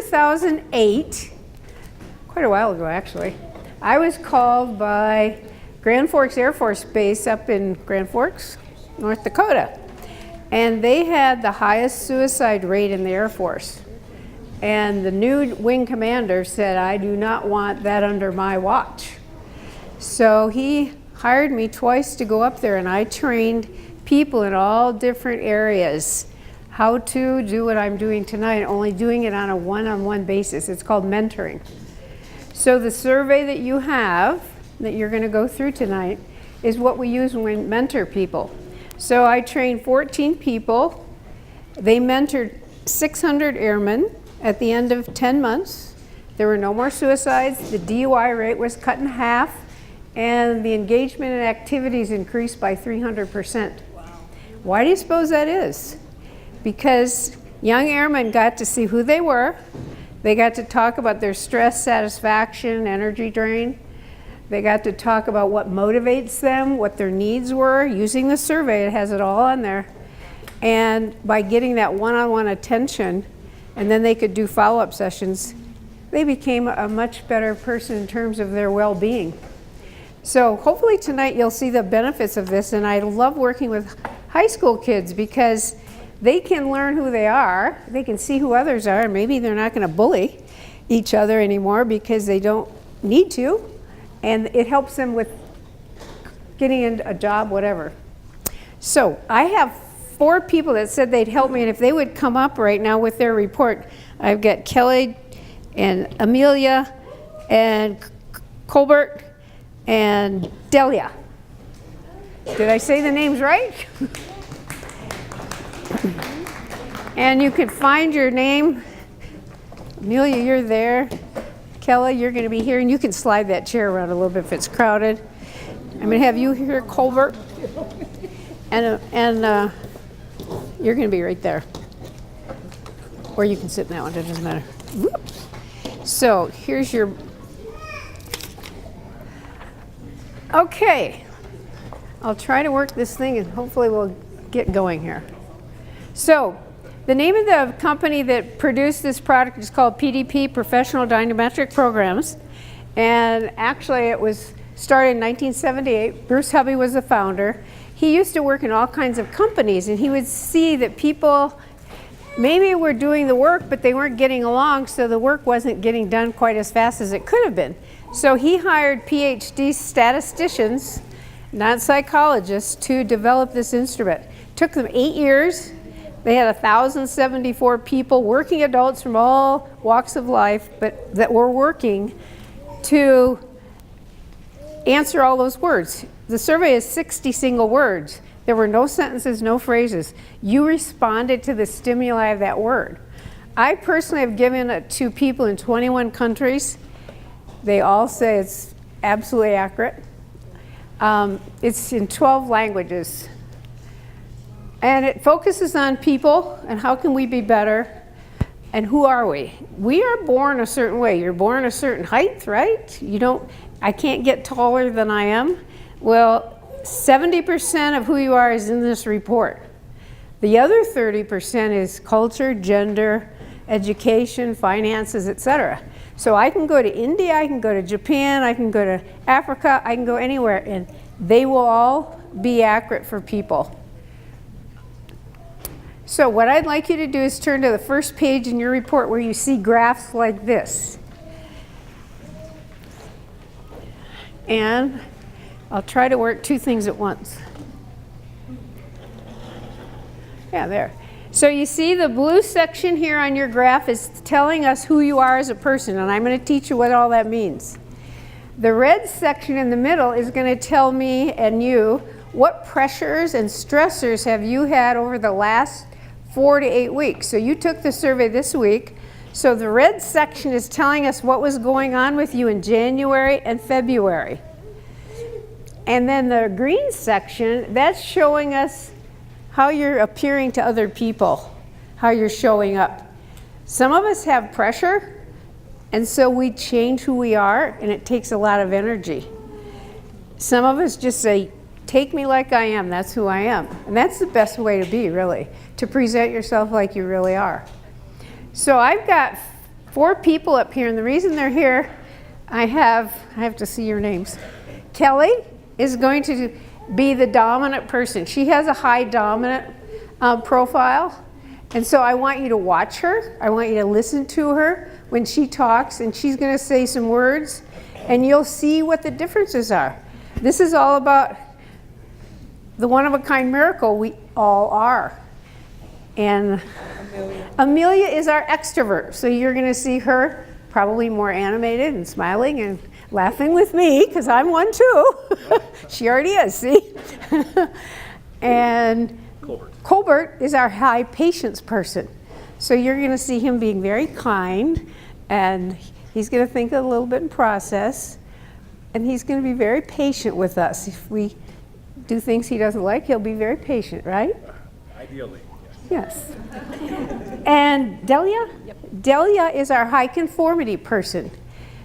2008, quite a while ago actually, I was called by Grand Forks Air Force Base up in Grand Forks, North Dakota. And they had the highest suicide rate in the Air Force. And the new wing commander said, I do not want that under my watch. So he hired me twice to go up there, and I trained people in all different areas how to do what I'm doing tonight, only doing it on a one-on-one basis. It's called mentoring. So the survey that you have, that you're going to go through tonight, is what we use when we mentor people. So I trained 14 people. They mentored 600 airmen at the end of 10 months. There were no more suicides. The DUI rate was cut in half, and the engagement in activities increased by 300%. Wow. Why do you suppose that is? Because young airmen got to see who they were. They got to talk about their stress, satisfaction, energy drain. They got to talk about what motivates them, what their needs were. Using the survey, it has it all on there. And by getting that one-on-one attention, and then they could do follow-up sessions, they became a much better person in terms of their well-being. So hopefully tonight you'll see the benefits of this, and I love working with high school kids because they can learn who they are, they can see who others are, and maybe they're not going to bully each other anymore because they don't need to, and it helps them with getting into a job, whatever. So I have 4 people that said they'd help me, and if they would come up right now with their report. I've got Kelly and Amelia and Colbert and Delia. Did I say the names right? And you can find your name. Amelia, you're there. Kelly, you're going to be here, and you can slide that chair around a little bit if it's crowded. I'm going to have you here, Colbert, and you're going to be right there. Or you can sit in that one, it doesn't matter. Whoop. So here's your, okay. I'll try to work this thing and hopefully we'll get going here. So the name of the company that produced this product is called PDP, Professional Dynametric Programs. And actually it was started in 1978. Bruce Hubby was the founder. He used to work in all kinds of companies, and he would see that people maybe were doing the work, but they weren't getting along, so the work wasn't getting done quite as fast as it could have been. So he hired PhD statisticians, not psychologists, to develop this instrument. It took them 8 years. They had 1,074 people, working adults from all walks of life, but that were working to answer all those words. The survey is 60 single words. There were no sentences, no phrases. You responded to the stimuli of that word. I personally have given it to people in 21 countries. They all say it's absolutely accurate. It's in 12 languages. And it focuses on people and how can we be better and who are we? We are born a certain way. You're born a certain height, right? I can't get taller than I am. Well, 70% of who you are is in this report. The other 30% is culture, gender, education, finances, etc. So I can go to India, I can go to Japan, I can go to Africa, I can go anywhere, and they will all be accurate for people. So what I'd like you to do is turn to the first page in your report where you see graphs like this. And I'll try to work 2 things at once. Yeah, there. So you see the blue section here on your graph is telling us who you are as a person, and I'm going to teach you what all that means. The red section in the middle is going to tell me and you what pressures and stressors have you had over the last 4 to 8 weeks. So you took the survey this week. So the red section is telling us what was going on with you in January and February. And then the green section, that's showing us how you're appearing to other people, how you're showing up. Some of us have pressure, and so we change who we are, and it takes a lot of energy. Some of us just say, take me like I am, that's who I am. And that's the best way to be, really, to present yourself like you really are. So I've got 4 people up here, and the reason they're here, I have to see your names. Kelly is going to be the dominant person. She has a high dominant profile, and so I want you to watch her. I want you to listen to her when she talks, and she's going to say some words, and you'll see what the differences are. This is all about the one-of-a-kind miracle we all are. And Amelia is our extrovert, so you're going to see her probably more animated and smiling and laughing with me, because I'm one too. She already is, see? And Colbert is our high patience person. So you're going to see him being very kind, and he's going to think a little bit and process, and he's going to be very patient with us. If we do things he doesn't like, he'll be very patient, right? Ideally. Yes. And Delia? Yep. Delia is our high conformity person.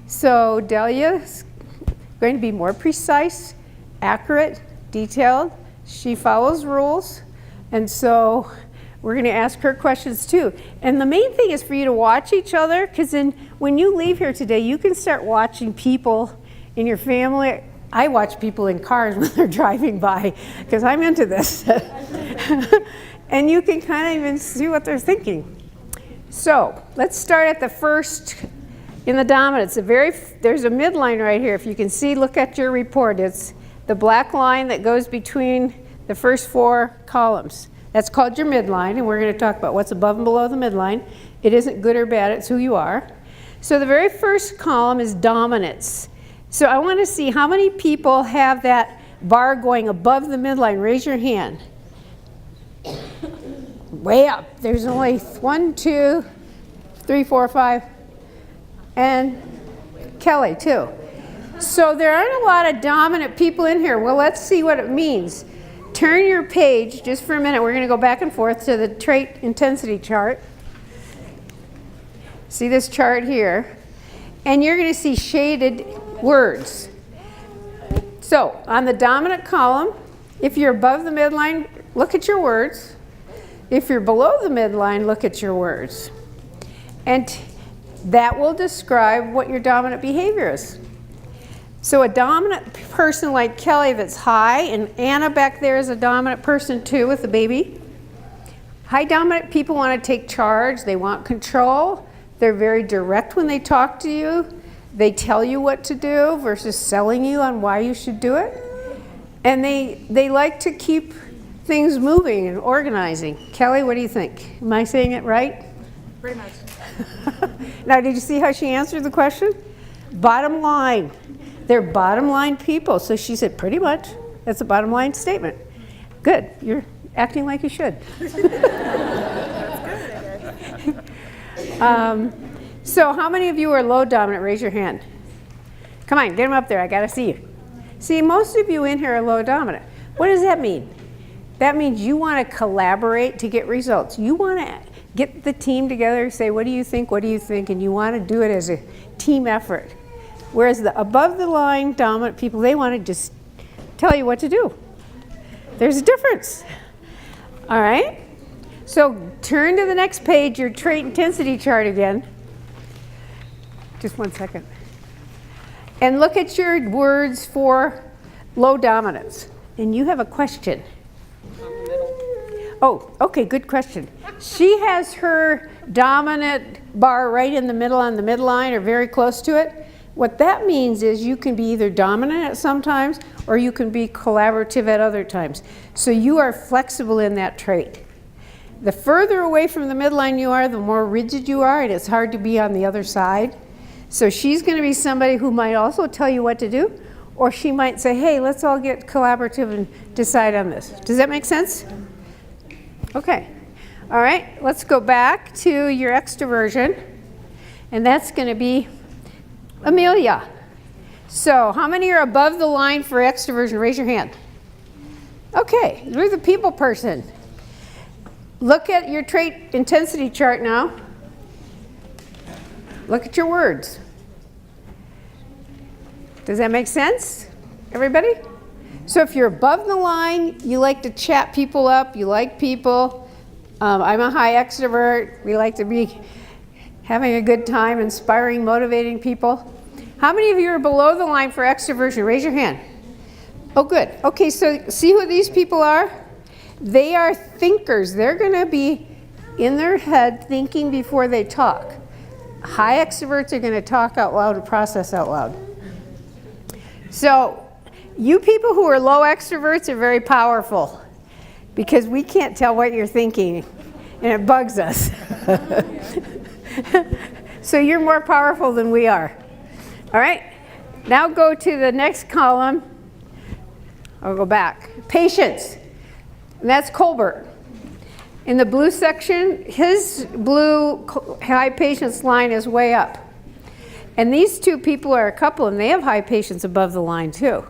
So Delia is going to be more precise, accurate, detailed. She follows rules. And so we're going to ask her questions too. And the main thing is for you to watch each other, because then when you leave here today, you can start watching people in your family. I watch people in cars when they're driving by, because I'm into this. And you can kind of even see what they're thinking. So let's start at the first in the dominance. There's a midline right here. If you can see, look at your report. It's the black line that goes between the first 4 columns. That's called your midline, and we're going to talk about what's above and below the midline. It isn't good or bad, it's who you are. So the very first column is dominance. So I want to see how many people have that bar going above the midline. Raise your hand. Way up. There's only 1, 2, 3, 4, 5, and Kelly too. So there aren't a lot of dominant people in here. Well, let's see what it means. Turn your page just for a minute. We're going to go back and forth to the trait intensity chart. See this chart here, and you're going to see shaded words. So on the dominant column, if you're above the midline, look at your words. If you're below the midline, look at your words. And that will describe what your dominant behavior is. So a dominant person like Kelly that's high, and Anna back there is a dominant person too with the baby. High dominant people want to take charge. They want control. They're very direct when they talk to you. They tell you what to do versus selling you on why you should do it. And they like to keep things moving and organizing. Kelly, what do you think? Am I saying it right? Pretty much. Now, did you see how she answered the question? Bottom line. They're bottom line people. So she said, pretty much. That's a bottom line statement. Good. You're acting like you should. So how many of you are low dominant? Raise your hand. Come on, get them up there. I got to see you. See, most of you in here are low dominant. What does that mean? That means you want to collaborate to get results. You want to get the team together and say, what do you think, what do you think? And you want to do it as a team effort. Whereas the above the line dominant people, they want to just tell you what to do. There's a difference. All right? So turn to the next page, your trait intensity chart again. Just 1 second. And look at your words for low dominance. And you have a question. Oh, okay, good question. She has her dominant bar right in the middle on the midline or very close to it. What that means is you can be either dominant at some times or you can be collaborative at other times. So you are flexible in that trait. The further away from the midline you are, the more rigid you are, and it's hard to be on the other side. So she's going to be somebody who might also tell you what to do, or she might say, hey, let's all get collaborative and decide on this. Does that make sense? Okay. All right, let's go back to your extroversion, and that's going to be Amelia. So how many are above the line for extroversion? Raise your hand. Okay, you're the people person. Look at your trait intensity chart now. Look at your words. Does that make sense, everybody? So if you're above the line, you like to chat people up, you like people. I'm a high extrovert. We like to be Having a good time, inspiring, motivating people. How many of you are below the line for extroversion? Raise your hand. Oh, good. Okay, so see who these people are? They are thinkers. They're going to be in their head thinking before they talk. High extroverts are going to talk out loud and process out loud. So you people who are low extroverts are very powerful because we can't tell what you're thinking and it bugs us. So you're more powerful than we are. All right, now go to the next column. I'll go back. Patience. And that's Colbert. In the blue section, his blue high patience line is way up. And these two people are a couple, and they have high patience above the line too.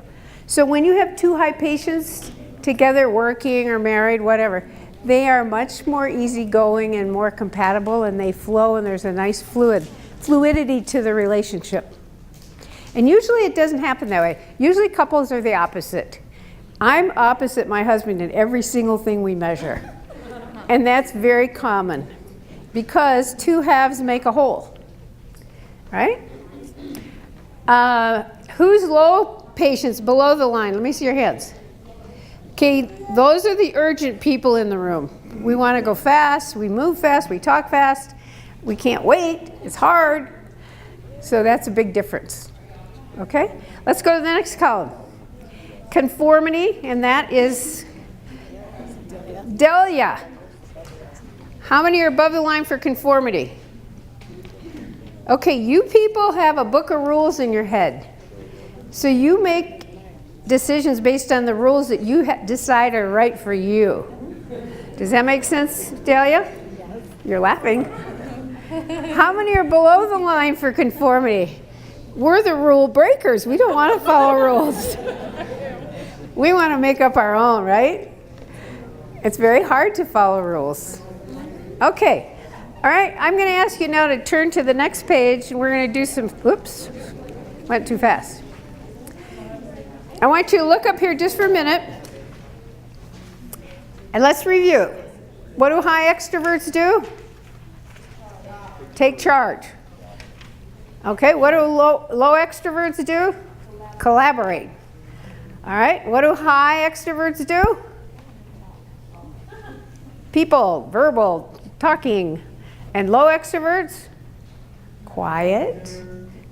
So when you have two high patience together, working or married, whatever, they are much more easygoing and more compatible, and they flow, and there's a nice fluidity to the relationship. And usually it doesn't happen that way. Usually couples are the opposite. I'm opposite my husband in every single thing we measure. And that's very common because two halves make a whole, right? Who's low patience below the line? Let me see your hands. Okay, those are the urgent people in the room. We want to go fast, we move fast, we talk fast, we can't wait, it's hard. So that's a big difference. Okay, let's go to the next column. Conformity, and that is Delia. How many are above the line for conformity? Okay, you people have a book of rules in your head. So you make decisions based on the rules that you decide are right for you. Does that make sense, Delia? Yes. You're laughing. How many are below the line for conformity? We're the rule breakers. We don't want to follow rules. We want to make up our own, right? It's very hard to follow rules. Okay. All right. I'm going to ask you now to turn to the next page, and we're going to do some, whoops, went too fast. I want you to look up here just for a minute, and let's review. What do high extroverts do? Take charge. Okay, what do low extroverts do? Collaborate. All right, what do high extroverts do? People, verbal, talking. And low extroverts? Quiet,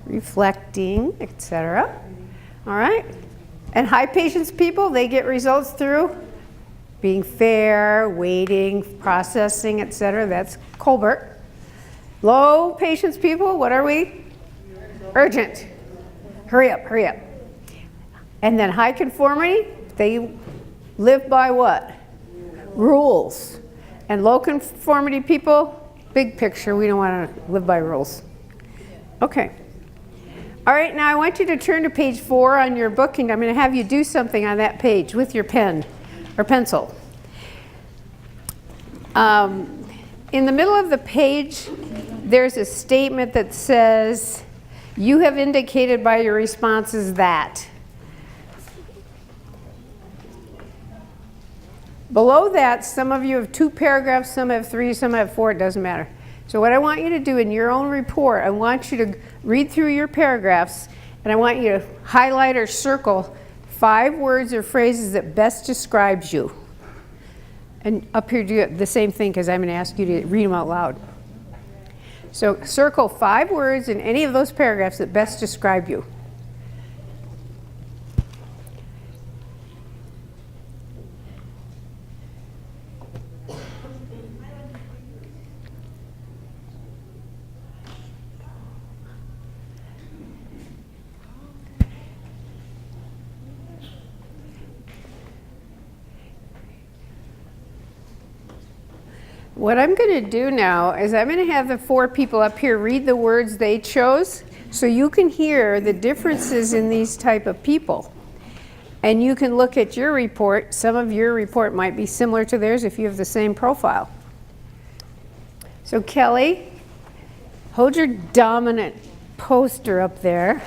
reflecting, etc. All right, and high patience people, they get results through being fair, waiting, processing, etc. That's Colbert. Low patience people, what are we? Urgent. Hurry up, hurry up. And then high conformity, they live by what? Rules. And low conformity people, big picture, we don't want to live by rules. Okay. All right, now I want you to turn to page 4 on your book, and I'm going to have you do something on that page with your pen or pencil. In the middle of the page, there's a statement that says, you have indicated by your responses that. Below that, some of you have 2 paragraphs, some have 3, some have 4, it doesn't matter. So what I want you to do in your own report, I want you to read through your paragraphs, and I want you to highlight or circle 5 words or phrases that best describes you. And up here, do the same thing, because I'm going to ask you to read them out loud. So circle 5 words in any of those paragraphs that best describe you. What I'm going to do now is I'm going to have the 4 people up here read the words they chose so you can hear the differences in these type of people. And you can look at your report. Some of your report might be similar to theirs if you have the same profile. So Kelly, hold your dominant poster up there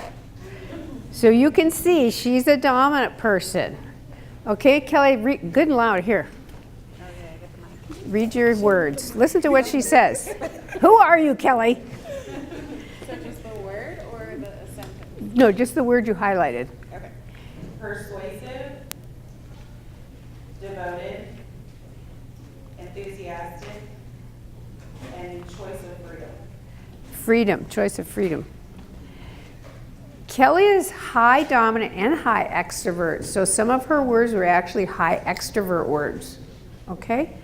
so you can see she's a dominant person. Okay, Kelly, good and loud here. Read your words. Listen to what she says. Who are you, Kelly? No, just the word you highlighted. Okay. Persuasive, devoted, enthusiastic, and choice of freedom. Freedom, choice of freedom. Kelly is high dominant and high extrovert, so some of her words were actually high extrovert words. Okay?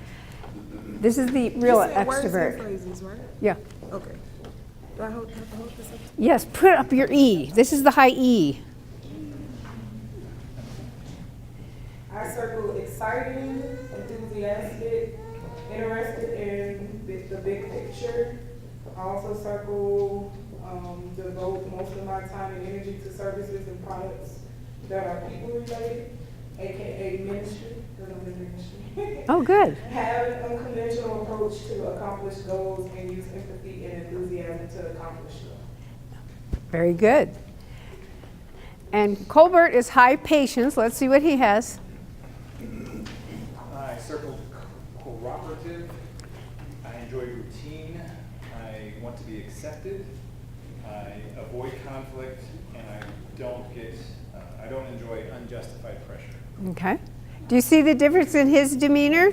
This is the real extrovert. Words and phrases, right? Yeah. Okay. Do I have to hold this up? Yes, put up your E. This is the high E. I circle exciting, enthusiastic, interested in the big picture. I also circle devote most of my time and energy to services and products that are people related, aka ministry, because I'm in ministry. Oh, good. Have an unconventional approach to accomplish goals and use empathy and enthusiasm to accomplish them. Very good. And Colbert is high patience. Let's see what he has. I circled cooperative. I enjoy routine. I want to be accepted. I avoid conflict, and I don't enjoy unjustified pressure. Okay. Do you see the difference in his demeanor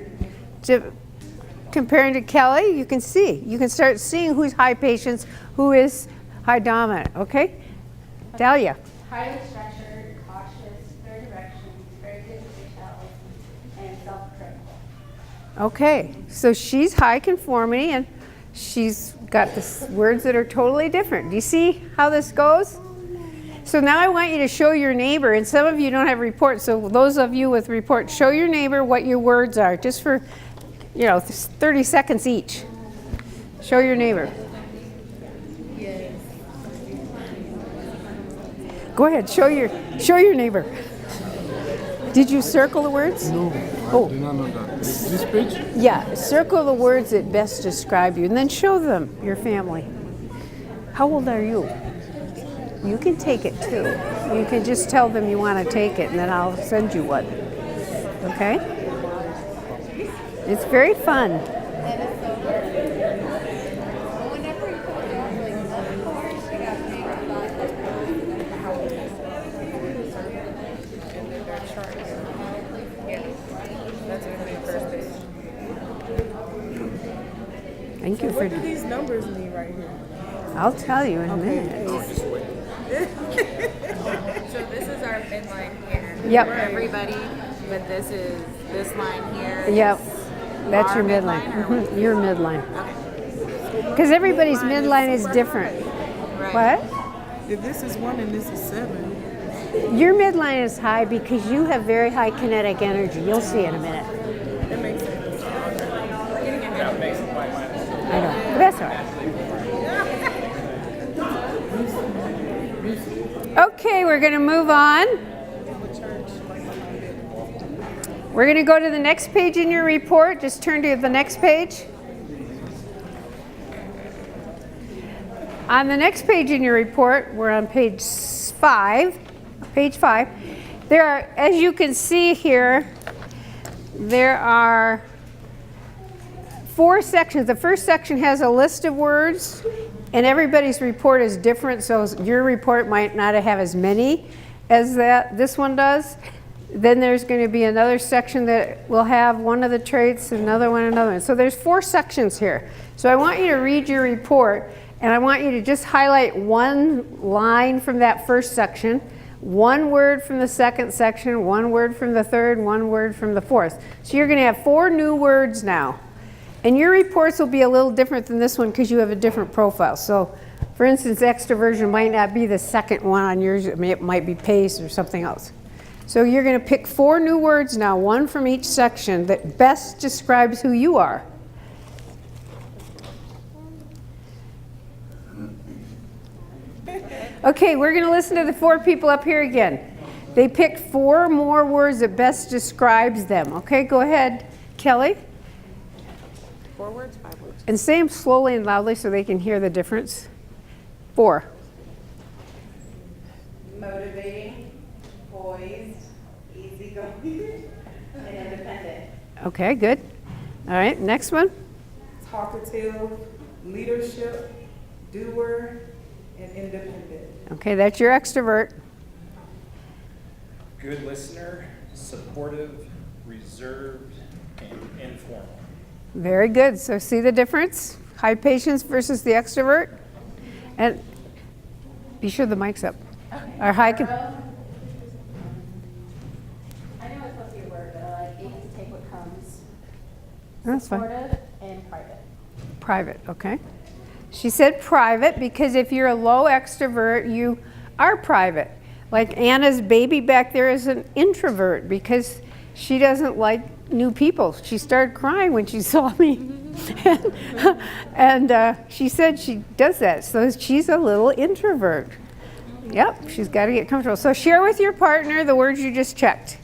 comparing to Kelly? You can see. You can start seeing who's high patience, who is high dominant. Okay? Dahlia. Highly structured, cautious, clear directions, very good with details, and self-critical. Okay. So she's high conformity, and she's got the words that are totally different. Do you see how this goes? So now I want you to show your neighbor, and some of you don't have reports, so those of you with reports, show your neighbor what your words are, just for, 30 seconds each. Show your neighbor. Go ahead, show your neighbor. Did you circle the words? No, I did not know that. This page? Yeah, circle the words that best describe you, and then show them your family. How old are you? You can take it too. You can just tell them you want to take it, and then I'll send you one. Okay? It's very fun. Thank you for. What do these numbers mean right here? I'll tell you in a minute. So this is our midline here. Yep. For everybody, but this is this line here. Yep, that's your Our midline. midline, or what? Your midline. Okay. Because everybody's midline is different. Right. What? If this is 1 and this is 7, Your midline is high because you have very high kinetic energy. You'll see in a minute. that makes sense. I know. But that's all right. Okay, we're going to move on. We're going to go to the next page in your report. Just turn to the next page. On the next page in your report, we're on page 5. Page 5. There are, as you can see here, there are 4 sections. The first section has a list of words, and everybody's report is different, so your report might not have as many as this one does. Then there's going to be another section that will have one of the traits, another one. So there's 4 sections here. So I want you to read your report, and I want you to just highlight one line from that first section, one word from the second section, one word from the third, one word from the fourth. So you're going to have 4 new words now. And your reports will be a little different than this one because you have a different profile. So, for instance, extroversion might not be the second one on yours. It might be pace or something else. So you're going to pick 4 new words now, one from each section that best describes who you are. Okay, we're going to listen to the 4 people up here again. They picked 4 more words that best describes them. Okay, go ahead, Kelly. 4 words, 5 words. And say them slowly and loudly so they can hear the difference. 4. Motivating, poised, easygoing, and independent. Okay, good. All right, next one. Talkative, leadership, doer, and independent. Okay, that's your extrovert. Good listener, supportive, reserved, and informal. Very good. So see the difference? High patience versus the extrovert. And be sure the mic's up. Or high. I know it's supposed to be a word, but I like able to take what comes. That's fine. Supportive and private. Private, okay. She said private because if you're a low extrovert, you are private. Like Anna's baby back there is an introvert because she doesn't like new people. She started crying when she saw me. and she said she does that. So she's a little introvert. Yep, she's got to get comfortable. So share with your partner the words you just checked.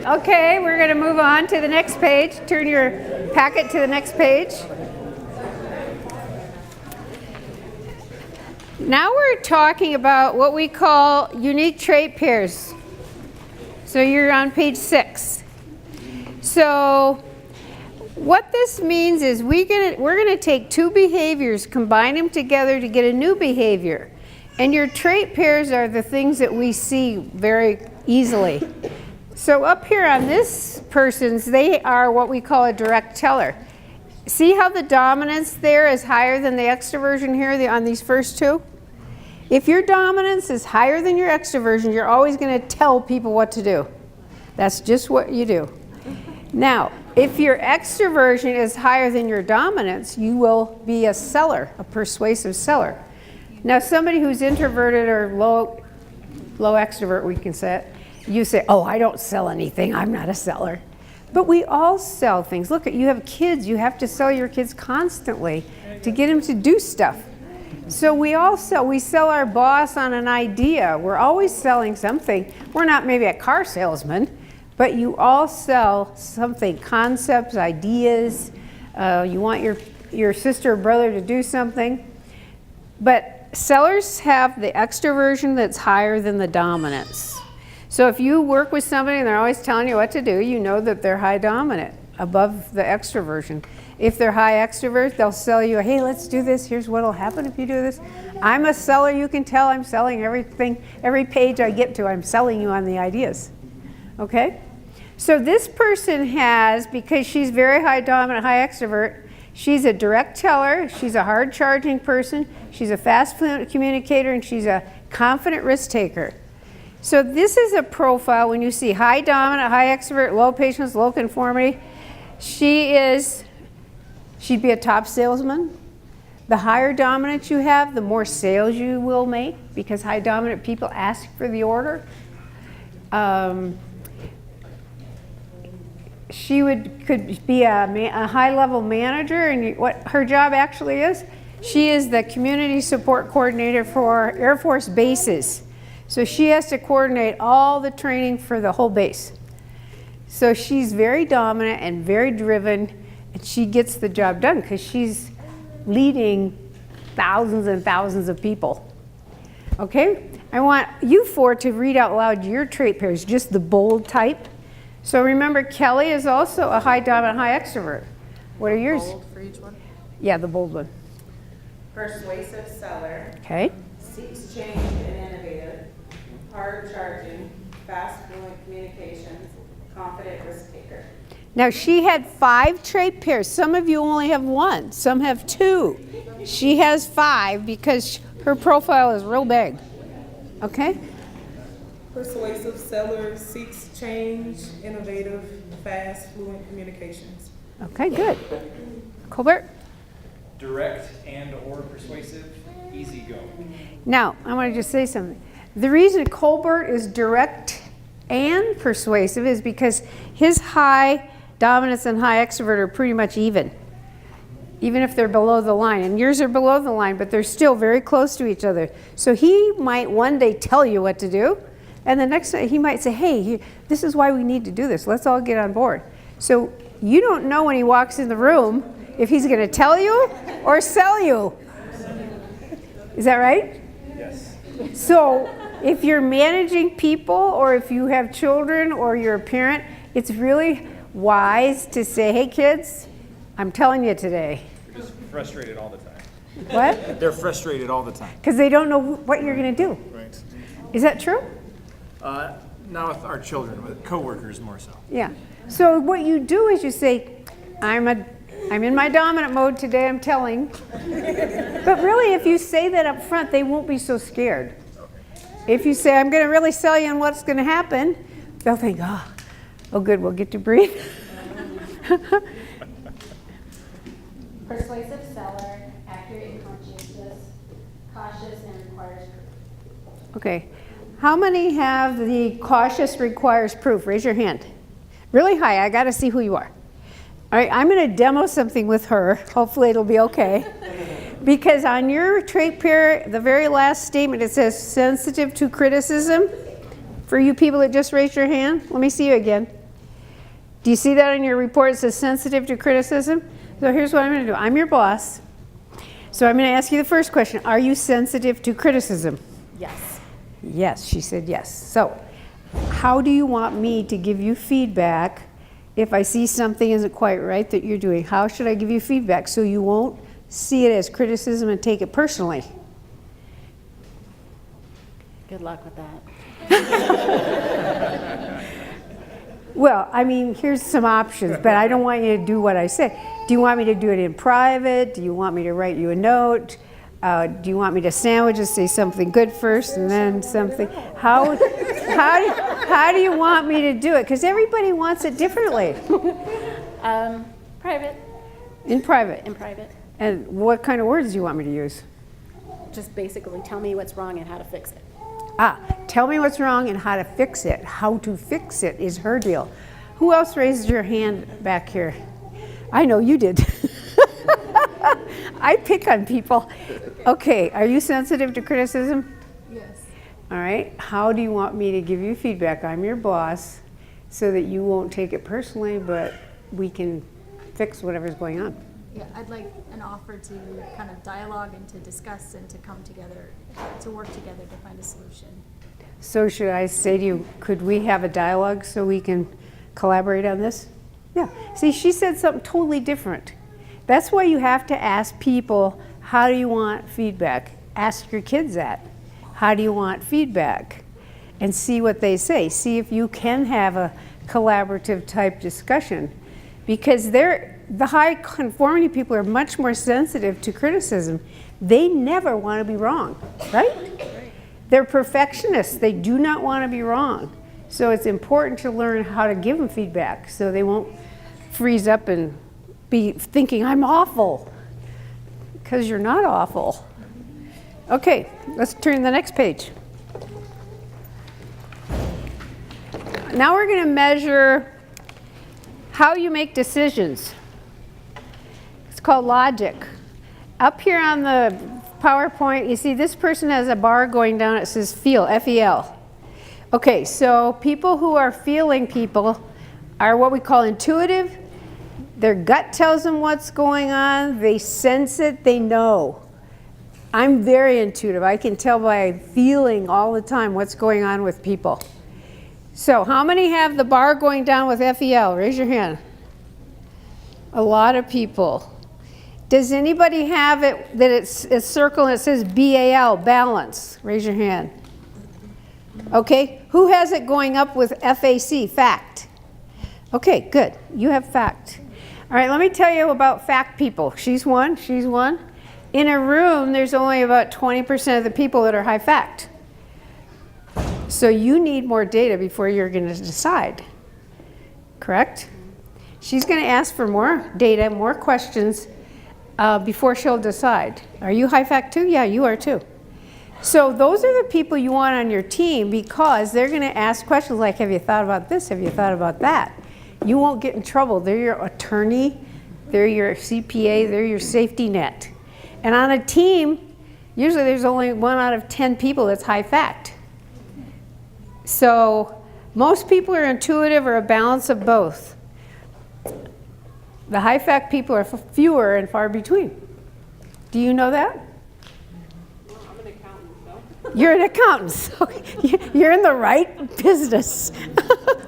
Okay, we're going to move on to the next page. Turn your packet to the next page. Now we're talking about what we call unique trait pairs. So you're on page 6. So what this means is we're going to take two behaviors, combine them together to get a new behavior. And your trait pairs are the things that we see very easily. So up here on this person's, they are what we call a direct teller. See how the dominance there is higher than the extroversion here on these first two? If your dominance is higher than your extroversion, you're always going to tell people what to do. That's just what you do. Now, if your extroversion is higher than your dominance, you will be a seller, a persuasive seller. Now, somebody who's introverted or low extrovert, we can say it, you say, oh, I don't sell anything, I'm not a seller. But we all sell things. Look, you have kids, you have to sell your kids constantly to get them to do stuff. So we all sell. We sell our boss on an idea. We're always selling something. We're not maybe a car salesman, but you all sell something, concepts, ideas. You want your sister or brother to do something. But sellers have the extroversion that's higher than the dominance. So if you work with somebody and they're always telling you what to do, you know that they're high dominant, above the extroversion. If they're high extrovert, they'll sell you, hey, let's do this. Here's what will happen if you do this. I'm a seller. You can tell I'm selling everything. Every page I get to, I'm selling you on the ideas. Okay? So this person has, because she's very high dominant, high extrovert, she's a direct teller. She's a hard charging person. She's a fast fluent communicator, and she's a confident risk taker. So this is a profile when you see high dominant, high extrovert, low patience, low conformity. She'd be a top salesman. The higher dominance you have, the more sales you will make because high dominant people ask for the order. She could be a high-level manager, and what her job actually is, she is the community support coordinator for Air Force bases. So she has to coordinate all the training for the whole base. So she's very dominant and very driven, and she gets the job done because she's leading thousands and thousands of people. Okay? I want you four to read out loud your trait pairs, just the bold type. So remember, Kelly is also a high dominant, high extrovert. What are yours? Bold for each one. Yeah, the bold one. Persuasive seller, Okay. seeks change and innovative, hard charging, fast fluent communications, confident risk taker. Now she had 5 trait pairs. Some of you only have 1. Some have 2. She has 5 because her profile is real big. Okay? Persuasive seller, seeks change, innovative, fast fluent communications. Okay, good. Colbert? Direct and or persuasive, easy go. Now, I want to just say something. The reason Colbert is direct and persuasive is because his high dominance and high extrovert are pretty much even if they're below the line. And yours are below the line, but they're still very close to each other. So he might one day tell you what to do. And the next night he might say, hey, this is why we need to do this. Let's all get on board. So you don't know when he walks in the room if he's going to tell you or sell you. Is that right? Yes. So if you're managing people or if you have children or you're a parent, it's really wise to say, hey kids, I'm telling you today. They're just frustrated all the time. What? They're frustrated all the time. Because they don't know what you're going to do. Right. Is that true? Not with our children, with coworkers more so. Yeah. So what you do is you say, I'm in my dominant mode today, I'm telling. But really, if you say that up front, they won't be so scared. If you say, I'm going to really sell you on what's going to happen, they'll think, oh good, we'll get to breathe. Persuasive seller, accurate and conscientious, cautious and requires proof. Okay. How many have the cautious requires proof? Raise your hand. Really high. I got to see who you are. All right. I'm going to demo something with her. Hopefully it'll be okay. Because on your trait pair, the very last statement, it says sensitive to criticism. For you people that just raised your hand, let me see you again. Do you see that on your report? It says sensitive to criticism. So here's what I'm going to do. I'm your boss. So I'm going to ask you the first question. Are you sensitive to criticism? Yes. Yes, she said yes. So how do you want me to give you feedback if I see something isn't quite right that you're doing? How should I give you feedback so you won't see it as criticism and take it personally? Good luck with that. Well, I mean, here's some options, but I don't want you to do what I say. Do you want me to do it in private? Do you want me to write you a note? Do you want me to sandwich and say something good first and then something? How do you want me to do it? Because everybody wants it differently. Private. In private. In private. And what kind of words do you want me to use? Just basically tell me what's wrong and how to fix it. Tell me what's wrong and how to fix it. How to fix it is her deal. Who else raised your hand back here? I know you did. I pick on people. Okay, are you sensitive to criticism? Yes. All right, how do you want me to give you feedback? I'm your boss, so that you won't take it personally, but we can fix whatever's going on. Yeah, I'd like an offer to kind of dialogue and to discuss and to come together, to work together to find a solution. So should I say to you, could we have a dialogue so we can collaborate on this? Yeah, see, she said something totally different. That's why you have to ask people, how do you want feedback? Ask your kids that. How do you want feedback? And see what they say. See if you can have a collaborative type discussion. Because the high conformity people are much more sensitive to criticism. They never want to be wrong, right? They're perfectionists. They do not want to be wrong. So it's important to learn how to give them feedback so they won't freeze up and be thinking, I'm awful. Because you're not awful. Okay, let's turn to the next page. Now we're going to measure how you make decisions. It's called logic. Up here on the PowerPoint, you see this person has a bar going down. It says feel, F-E-L. Okay, so people who are feeling people are what we call intuitive. Their gut tells them what's going on. They sense it. They know. I'm very intuitive. I can tell by feeling all the time what's going on with people. So how many have the bar going down with F-E-L? Raise your hand. A lot of people. Does anybody have it that it's a circle and it says B-A-L, balance? Raise your hand. Okay, who has it going up with F-A-C, fact? Okay, good. You have fact. All right, let me tell you about fact people. She's one, she's one. In a room, there's only about 20% of the people that are high fact. So you need more data before you're going to decide, correct? She's going to ask for more data, more questions before she'll decide. Are you high fact too? Yeah, you are too. So those are the people you want on your team because they're going to ask questions like, have you thought about this? Have you thought about that? You won't get in trouble. They're your attorney. They're your CPA. They're your safety net. And on a team, usually there's only 1 out of 10 people that's high fact. So most people are intuitive or a balance of both. The high fact people are fewer and far between. Do you know that? Well, I'm an accountant, so. You're an accountant, so you're in the right business.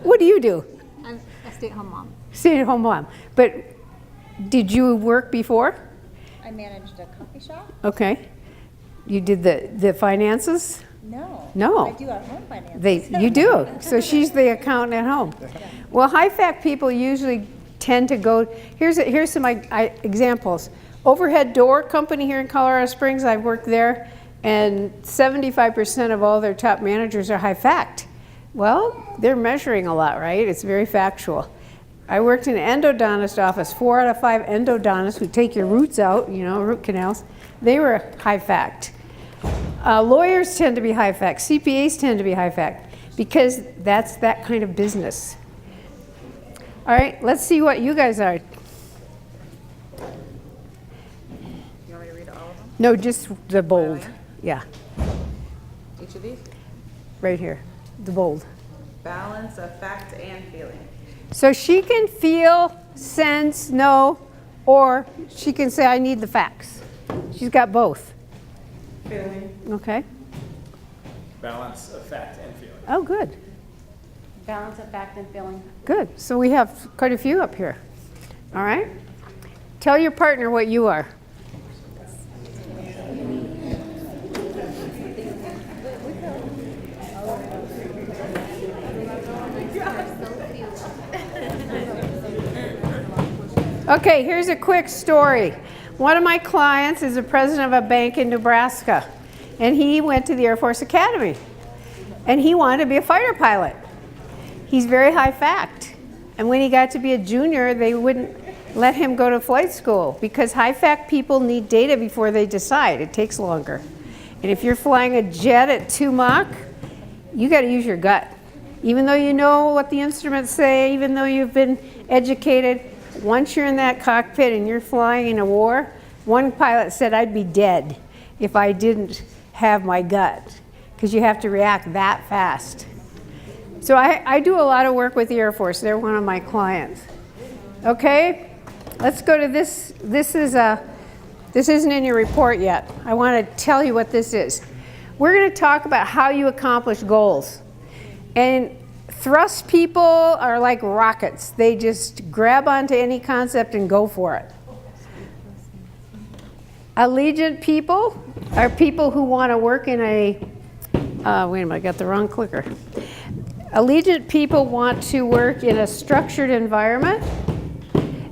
What do you do? I'm a stay-at-home mom. Stay-at-home mom. But did you work before? I managed a coffee shop. Okay. You did the finances? No. No. I do our home finances. You do. So she's the accountant at home. Well, high fact people usually tend to go, here's some examples. Overhead Door Company here in Colorado Springs, I've worked there, and 75% of all their top managers are high fact. Well, they're measuring a lot, right? It's very factual. I worked in an endodontist office. 4 out of 5 endodontists who take your roots out, root canals, they were high fact. Lawyers tend to be high fact. CPAs tend to be high fact because that's that kind of business. All right, let's see what you guys are. You want me to read all of them? No, just the bold. Really? Yeah, Each of these? right here, the bold. Balance of fact and feeling. So she can feel, sense, know, or she can say, I need the facts. She's got both. Feeling. Okay. Balance of fact and feeling. Oh, good. Balance of fact and feeling. Good. So we have quite a few up here. All right. Tell your partner what you are. Okay, here's a quick story. One of my clients is the president of a bank in Nebraska, and he went to the Air Force Academy, and he wanted to be a fighter pilot. He's very high fact, and when he got to be a junior, they wouldn't let him go to flight school because high fact people need data before they decide. It takes longer. And if you're flying a jet at 2 Mach, you got to use your gut. Even though you know what the instruments say, even though you've been educated, once you're in that cockpit and you're flying in a war, one pilot said, I'd be dead if I didn't have my gut, because you have to react that fast. So I do a lot of work with the Air Force. They're one of my clients. Okay, let's go to this. This isn't in your report yet. I want to tell you what this is. We're going to talk about how you accomplish goals. And thrust people are like rockets. They just grab onto any concept and go for it. Allegiant people are people who want to work in a, wait a minute, I got the wrong clicker. Allegiant people want to work in a structured environment,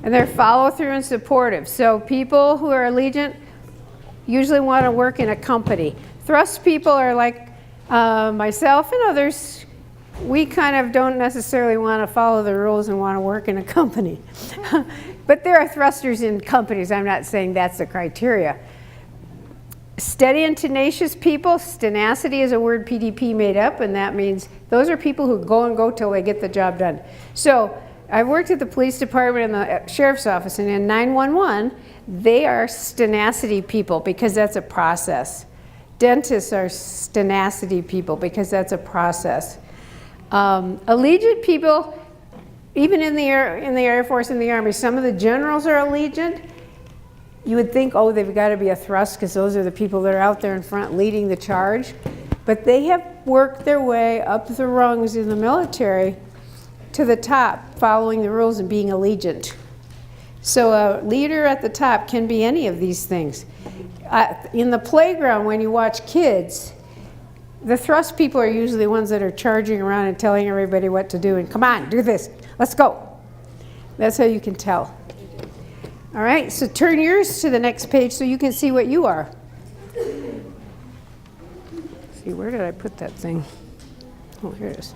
and they're follow through and supportive. So people who are allegiant usually want to work in a company. Thrust people are like myself and others. We kind of don't necessarily want to follow the rules and want to work in a company. But there are thrusters in companies. I'm not saying that's the criteria. Steady and tenacious people, tenacity is a word PDP made up, and that means those are people who go till they get the job done. So I worked at the police department and the sheriff's office, and in 911, they are tenacity people because that's a process. Dentists are tenacity people because that's a process. Allegiant people, even in the Air Force and the Army, some of the generals are allegiant. You would think, oh, they've got to be a thrust because those are the people that are out there in front leading the charge. But they have worked their way up the rungs in the military to the top, following the rules and being allegiant. So a leader at the top can be any of these things. In the playground, when you watch kids, the thrust people are usually the ones that are charging around and telling everybody what to do. And come on, do this. Let's go. That's how you can tell. All right, so turn yours to the next page so you can see what you are. See, where did I put that thing? Oh, here it is.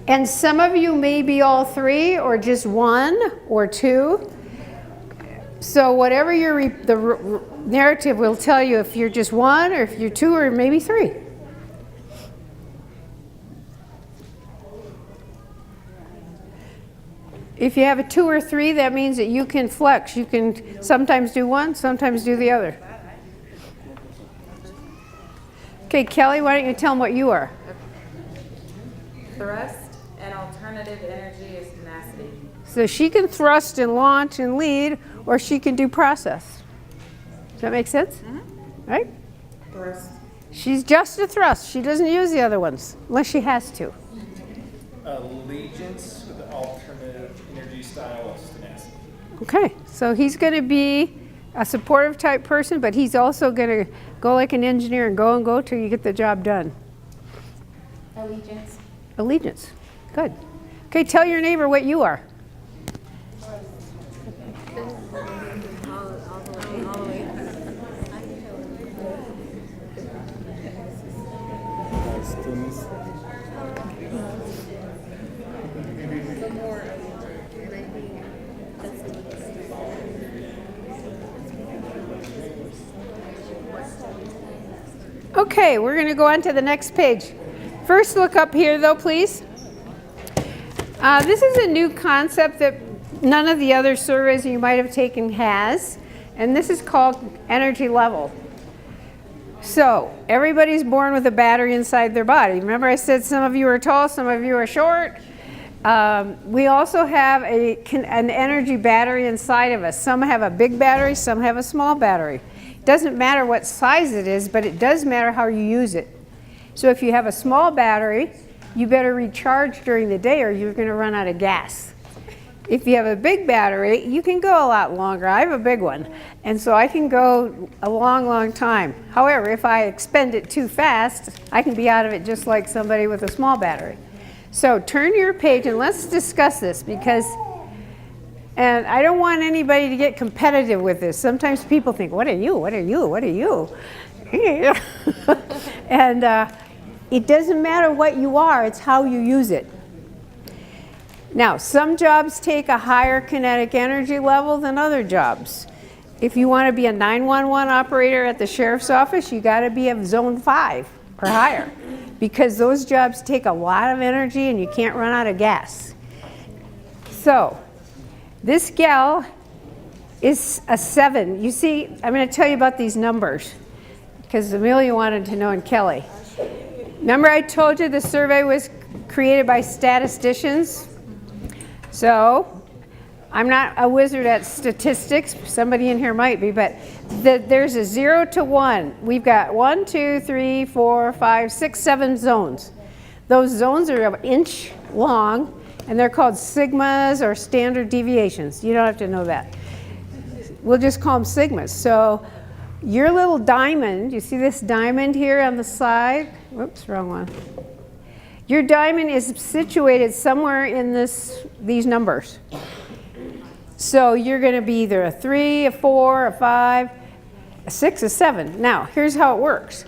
And some of you may be all three or just one or two. So whatever the narrative will tell you if you're just one or if you're two or maybe three. If you have a 2 or 3, that means that you can flex. You can sometimes do one, sometimes do the other. Okay, Kelly, why don't you tell them what you are? Thrust and alternative energy is tenacity. So she can thrust and launch and lead, or she can do process. Does that make sense? Right? Thrust. She's just a thrust. She doesn't use the other ones unless she has to. Allegiance with the alternative energy style of tenacity. Okay, so he's going to be a supportive type person, but he's also going to go like an engineer and go till you get the job done. Allegiance. Allegiance. Good. Okay, tell your neighbor what you are. Okay, we're going to go on to the next page. First, look up here, though, please. This is a new concept that none of the other surveys you might have taken has, and this is called energy level. So, everybody's born with a battery inside their body. Remember I said some of you are tall, some of you are short? We also have an energy battery inside of us. Some have a big battery, some have a small battery. It doesn't matter what size it is, but it does matter how you use it. So if you have a small battery, you better recharge during the day or you're going to run out of gas. If you have a big battery, you can go a lot longer. I have a big one, and so I can go a long, long time. However, if I expend it too fast, I can be out of it just like somebody with a small battery. So turn to your page and let's discuss this because, and I don't want anybody to get competitive with this. Sometimes people think, what are you, what are you, what are you? And it doesn't matter what you are, it's how you use it. Now, some jobs take a higher kinetic energy level than other jobs. If you want to be a 911 operator at the sheriff's office, you got to be of zone 5 or higher because those jobs take a lot of energy and you can't run out of gas. So, this gal is a 7. You see, I'm going to tell you about these numbers because Amelia wanted to know and Kelly. Remember I told you the survey was created by statisticians? So, I'm not a wizard at statistics, somebody in here might be, but there's a 0 to 1. We've got 1, 2, 3, 4, 5, 6, 7 zones. Those zones are an inch long, and they're called sigmas or standard deviations. You don't have to know that. We'll just call them sigmas. So, your little diamond, you see this diamond here on the side? Whoops, wrong one. Your diamond is situated somewhere in these numbers. So you're going to be either a 3, a 4, a 5, a 6, a 7. Now, here's how it works.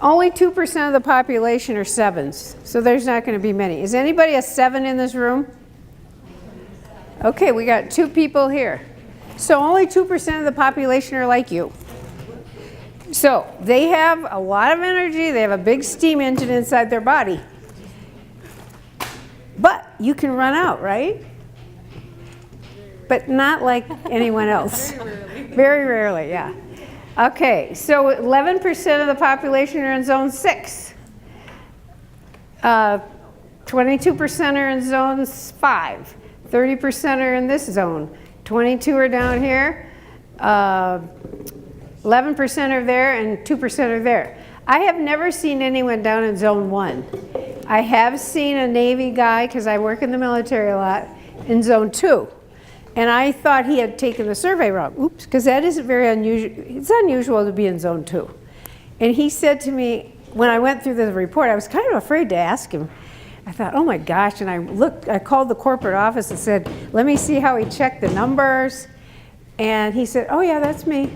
Only 2% of the population are 7s, so there's not going to be many. Is anybody a 7 in this room? Okay, we got 2 people here. So only 2% of the population are like you. So they have a lot of energy, they have a big steam engine inside their body. But you can run out, right? But not like anyone else. Very rarely, yeah. Okay, so 11% of the population are in zone 6. 22% are in zone 5. 30% are in this zone. 22 are down here. 11% are there and 2% are there. I have never seen anyone down in zone 1. I have seen a Navy guy, because I work in the military a lot, in zone 2. And I thought he had taken the survey wrong. Oops, because that isn't very unusual. It's unusual to be in zone 2. And he said to me, when I went through the report, I was kind of afraid to ask him. I thought, oh my gosh, and I called the corporate office and said, let me see how he checked the numbers. And he said, oh yeah, that's me.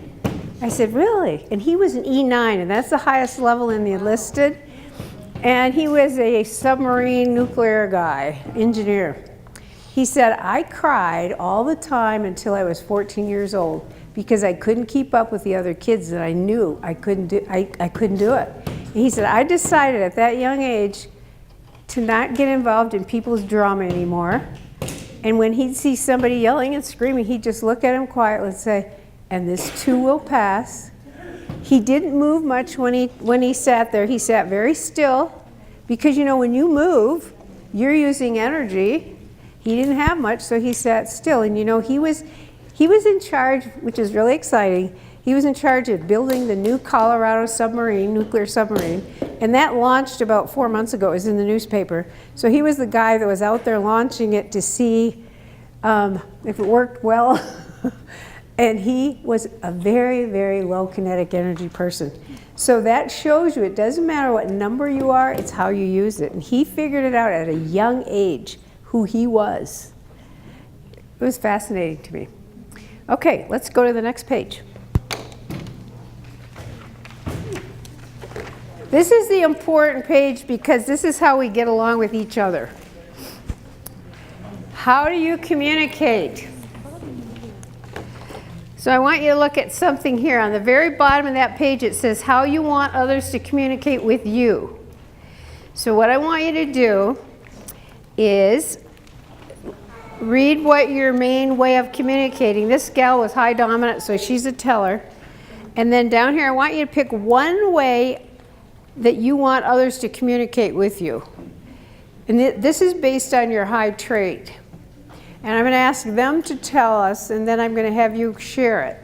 I said, really? And he was an E9, and that's the highest level in the enlisted. And he was a submarine nuclear guy, engineer. He said, I cried all the time until I was 14 years old because I couldn't keep up with the other kids and I knew I couldn't do it. And he said, I decided at that young age to not get involved in people's drama anymore. And when he'd see somebody yelling and screaming, he'd just look at him quietly and say, and this too will pass, He didn't move much when he sat there. He sat very still because, you know, when you move, you're using energy. He didn't have much, so he sat still. And, you know, he was in charge, which is really exciting. He was in charge of building the new Colorado submarine, nuclear submarine, and that launched about 4 months ago. It was in the newspaper. So he was the guy that was out there launching it to see if it worked well. And he was a very, very low kinetic energy person. So that shows you it doesn't matter what number you are, it's how you use it. And he figured it out at a young age, who he was. It was fascinating to me. Okay, let's go to the next page. This is the important page because this is how we get along with each other. How do you communicate? So I want you to look at something here. On the very bottom of that page, it says how you want others to communicate with you. So what I want you to do is read what your main way of communicating. This gal was high dominant, so she's a teller. And then down here, I want you to pick one way that you want others to communicate with you. And this is based on your high trait. And I'm going to ask them to tell us, and then I'm going to have you share it.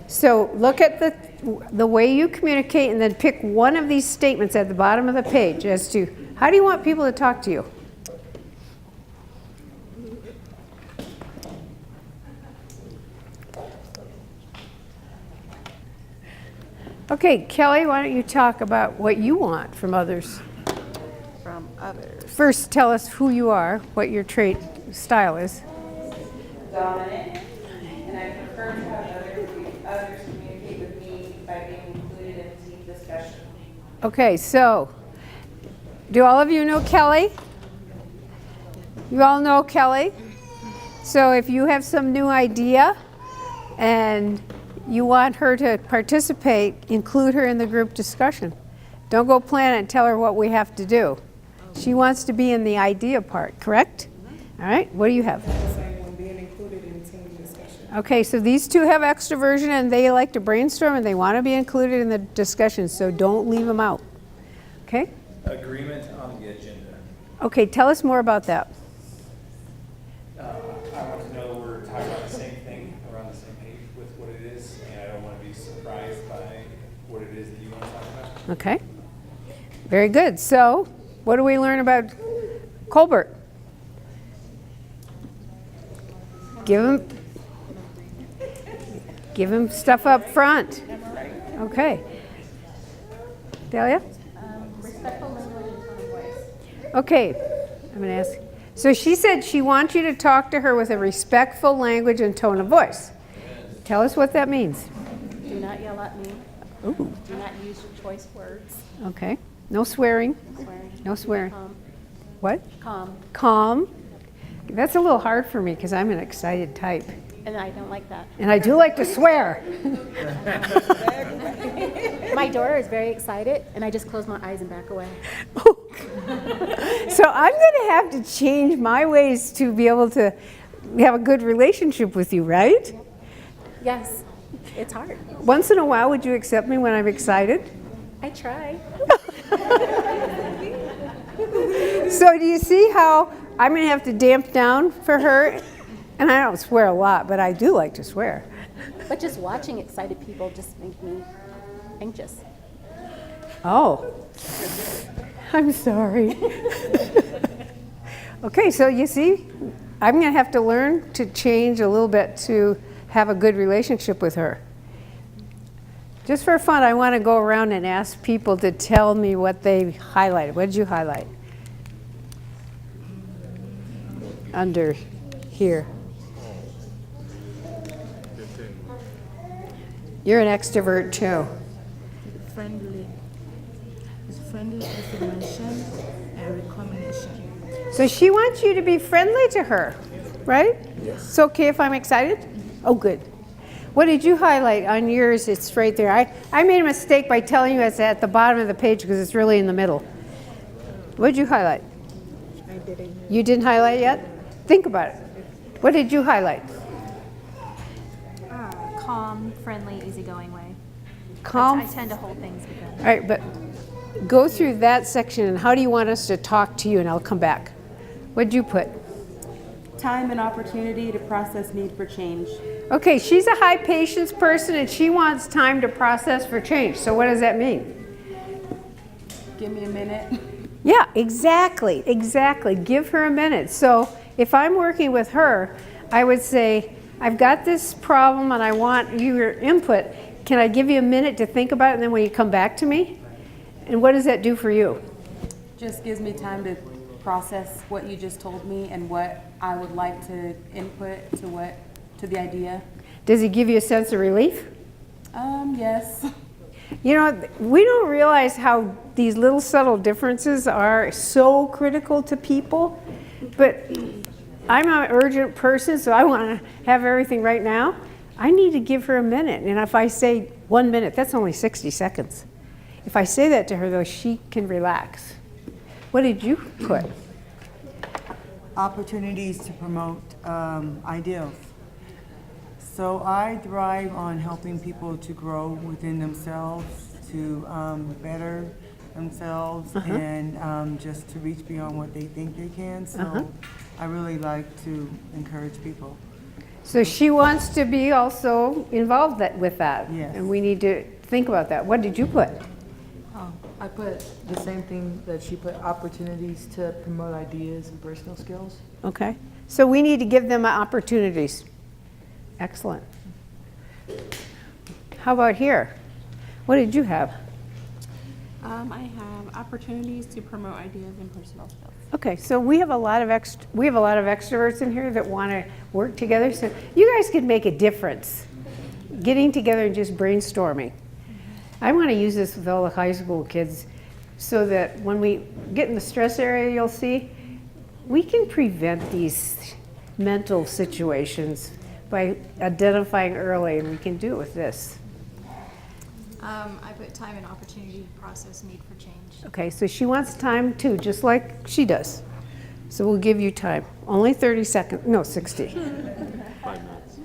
So look at the way you communicate, and then pick one of these statements at the bottom of the page as to how do you want people to talk to you? Okay, Kelly, why don't you talk about what you want from others? From others. First, tell us who you are, what your trait style is. Dominant, and I prefer to have others communicate with me by being included in team discussion. Okay, so do all of you know Kelly? You all know Kelly? So if you have some new idea and you want her to participate, include her in the group discussion. Don't go plan it and tell her what we have to do. She wants to be in the idea part, correct? All right, what do you have? Being included in team discussion. Okay, so these two have extroversion and they like to brainstorm and they want to be included in the discussion, so don't leave them out. Okay? Agreement on the agenda. Okay, tell us more about that. I want to know we're talking about the same thing, around the same page with what it is, and I don't want to be surprised by what it is that you want to talk about. Okay. Very good. So, what do we learn about Colbert? Give him stuff up front. Okay. Dahlia? Respectful language and tone of voice. Okay. I'm going to ask. So she said she wants you to talk to her with a respectful language and tone of voice. Tell us what that means. Do not yell at me. Ooh. Do not use choice words. Okay. No swearing. Swearing. No swearing. Calm. What? Calm. Calm. That's a little hard for me because I'm an excited type. And I don't like that. And I do like to swear. My daughter is very excited, and I just close my eyes and back away. So I'm going to have to change my ways to be able to have a good relationship with you, right? Yes, it's hard. Once in a while, would you accept me when I'm excited? I try. So do you see how I'm going to have to damp down for her? And I don't swear a lot, but I do like to swear. But just watching excited people just make me anxious. Oh, I'm sorry. Okay, so you see, I'm going to have to learn to change a little bit to have a good relationship with her. Just for fun, I want to go around and ask people to tell me what they highlighted. What did you highlight? Under here. You're an extrovert too. Friendly. It's friendly affirmation and recommendation. So she wants you to be friendly to her, right? Yes. It's okay if I'm excited? Oh, good. What did you highlight on yours? It's right there. I made a mistake by telling you it's at the bottom of the page because it's really in the middle. What did you highlight? I didn't. You didn't highlight yet? Think about it. What did you highlight? Calm, friendly, easygoing way. calm. I tend to hold things with them. All right, but go through that section, and how do you want us to talk to you, and I'll come back. What'd you put? Time and opportunity to process need for change. Okay, she's a high patience person, and she wants time to process for change. So what does that mean? Give me a minute. Yeah, exactly, exactly. Give her a minute. So if I'm working with her, I would say, I've got this problem and I want your input. Can I give you a minute to think about it, and then will you come back to me? And what does that do for you? Just gives me time to process what you just told me and what I would like to input to the idea. Does it give you a sense of relief? Yes. You know, we don't realize how these little subtle differences are so critical to people, but I'm an urgent person, so I want to have everything right now. I need to give her a minute, and if I say 1 minute, that's only 60 seconds. If I say that to her, though, she can relax. What did you put? Opportunities to promote ideals. So I thrive on helping people to grow within themselves, to better themselves, and just to reach beyond what they think they can. So I really like to encourage people. So she wants to be also involved with that. Yes. And we need to think about that. What did you put? I put the same thing that she put, opportunities to promote ideas and personal skills. Okay. So we need to give them opportunities. Excellent. How about here? What did you have? I have opportunities to promote ideas and personal skills. Okay, so we have a lot of extroverts in here that want to work together. So you guys could make a difference, getting together and just brainstorming. I want to use this with all the high school kids, so that when we get in the stress area, you'll see we can prevent these mental situations by identifying early, and we can do it with this. I put time and opportunity to process need for change. Okay, so she wants time too, just like she does. So we'll give you time. Only 30 seconds, no, 60. 5 minutes.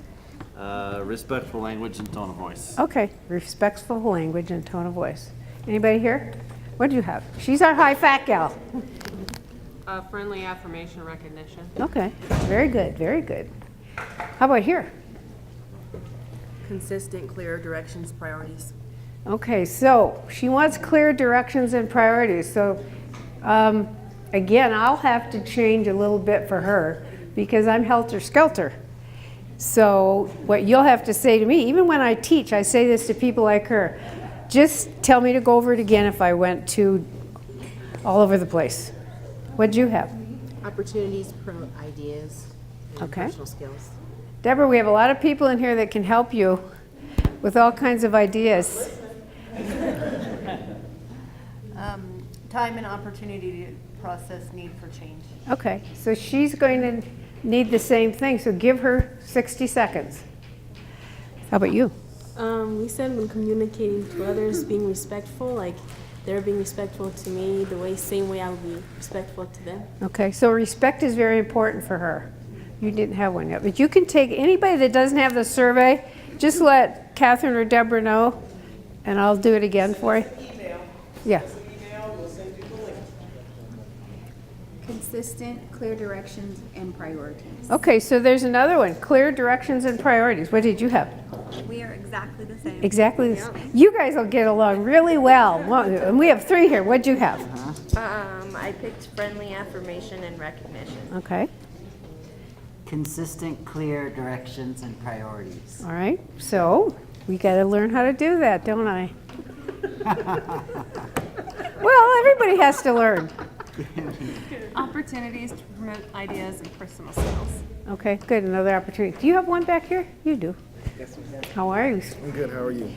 Respectful language and tone of voice. Okay, respectful language and tone of voice. Anybody here? What do you have? She's our high fat gal. Friendly affirmation recognition. Okay, very good, very good. How about here? Consistent, clear directions, priorities. Okay, so she wants clear directions and priorities. So again, I'll have to change a little bit for her because I'm helter-skelter. So what you'll have to say to me, even when I teach, I say this to people like her, just tell me to go over it again if I went to all over the place. What'd you have? Opportunities to promote ideas and personal skills. Deborah, we have a lot of people in here that can help you with all kinds of ideas. Time and opportunity to process need for change. Okay, so she's going to need the same thing, so give her 60 seconds. How about you? We said when communicating to others, being respectful, like they're being respectful to me, same way I would be respectful to them. Okay, so respect is very important for her. You didn't have one yet, but you can take anybody that doesn't have the survey, just let Catherine or Deborah know, and I'll do it again for you. Yeah. Consistent, clear directions, and priorities. Okay, so there's another one, clear directions and priorities. What did you have? We are exactly the same. Exactly. You guys will get along really well. And we have 3 here. What'd you have? I picked friendly affirmation and recognition. Okay. Consistent, clear directions and priorities. All right. So we got to learn how to do that, don't I? Well, everybody has to learn. Opportunities to promote ideas and personal skills. Okay, good. Another opportunity. Do you have one back here? You do. Yes, ma'am. How are you? I'm good. How are you?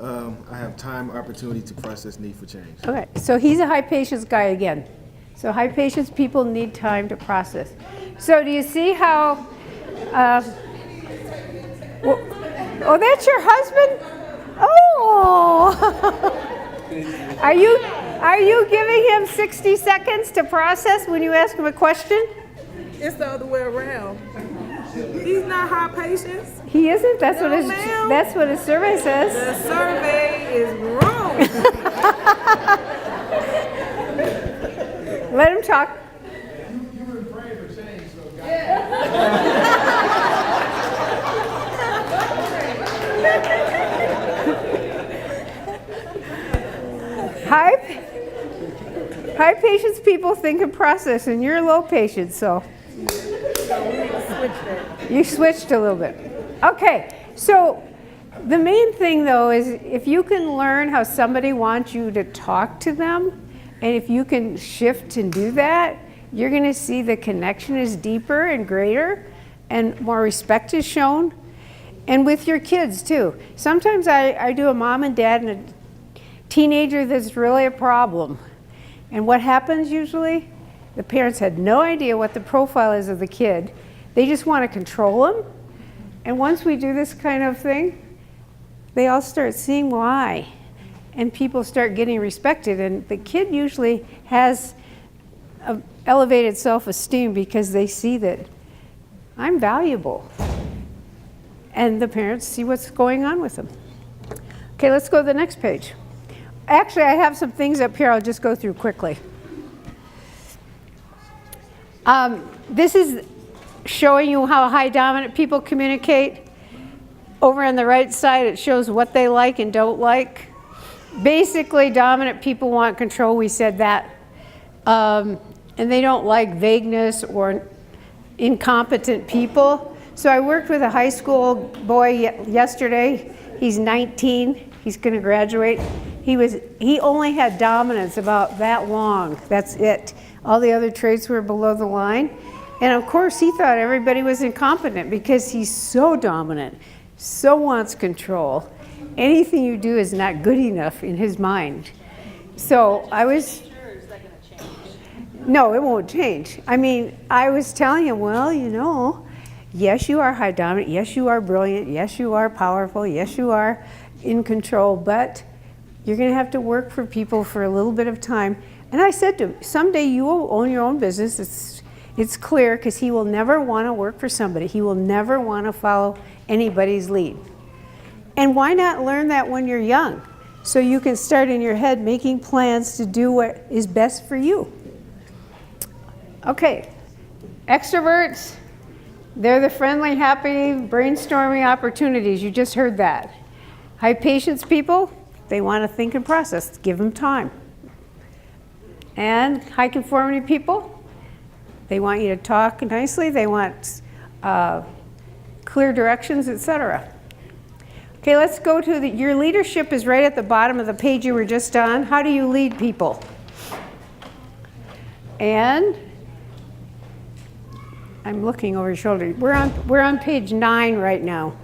I have time, opportunity to process need for change. Okay, so he's a high patience guy again. So high patience people need time to process. So do you see how, oh, that's your husband? Oh! Are you giving him 60 seconds to process when you ask him a question? It's the other way around. He's not high patience. He isn't? That's No, what ma'am. that's what his survey says. The survey is wrong. Let him talk. You were praying for change, so High patience people think and process, and you're low patience, so you switched a little bit. Okay, so the main thing though is if you can learn how somebody wants you to talk to them, and if you can shift and do that, you're going to see the connection is deeper and greater, and more respect is shown. And with your kids too. Sometimes I do a mom and dad and a teenager that's really a problem. And what happens usually? The parents had no idea what the profile is of the kid. They just want to control them. And once we do this kind of thing, they all start seeing why. And people start getting respected. And the kid usually has an elevated self-esteem because they see that I'm valuable. And the parents see what's going on with them. Okay, let's go to the next page. Actually, I have some things up here I'll just go through quickly. This is showing you how high dominant people communicate. Over on the right side, it shows what they like and don't like. Basically, dominant people want control, we said that. And they don't like vagueness or incompetent people. So I worked with a high school boy yesterday. He's 19, he's gonna graduate. He only had dominance about that long, that's it. All the other traits were below the line. And of course he thought everybody was incompetent because he's so dominant, so wants control. Anything you do is not good enough in his mind. So I was, no, it won't change. I mean, I was telling him, well, you know, yes, you are high dominant. Yes, you are brilliant. Yes, you are powerful. Yes, you are in control. But you're going to have to work for people for a little bit of time. And I said to him, someday you will own your own business. It's clear because he will never want to work for somebody. He will never want to follow anybody's lead. And why not learn that when you're young? So you can start in your head making plans to do what is best for you. Okay, extroverts. They're the friendly, happy, brainstorming opportunities. You just heard that. High patience people, they want to think and process. Give them time. And high conformity people, they want you to talk nicely. They want clear directions, etc. Okay, let's go to your leadership is right at the bottom of the page you were just on. How do you lead people? And I'm looking over your shoulder. We're on page 9 right now.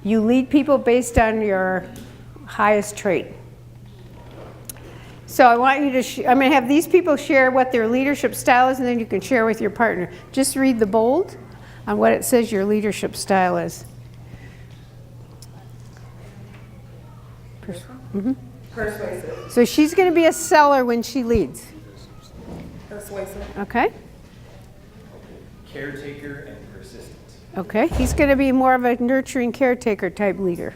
You lead people based on your highest trait. So I want you to, I'm going to have these people share what their leadership style is, and then you can share with your partner. Just read the bold on what it says your leadership style is. Persuasive. So she's going to be a seller when she leads. Persuasive. Okay? Caretaker and persistent. Okay, he's going to be more of a nurturing caretaker type leader.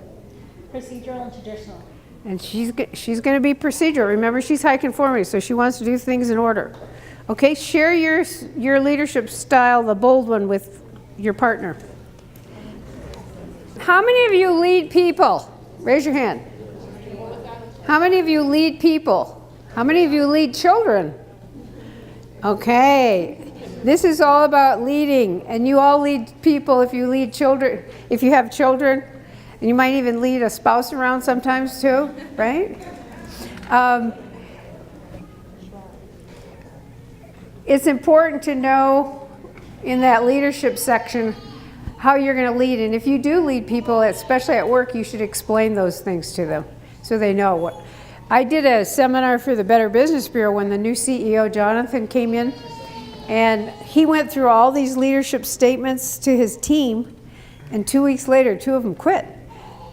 Procedural and traditional. And she's going to be procedural. Remember, she's high conformity, so she wants to do things in order. Okay, share your leadership style, the bold one, with your partner. How many of you lead people? Raise your hand. How many of you lead people? How many of you lead children? Okay, this is all about leading, and you all lead people if you lead children, if you have children, and you might even lead a spouse around sometimes too, right? It's important to know in that leadership section how you're going to lead, and if you do lead people, especially at work, you should explain those things to them so they know what. I did a seminar for the Better Business Bureau when the new CEO, Jonathan, came in, and he went through all these leadership statements to his team, and 2 weeks later, 2 of them quit.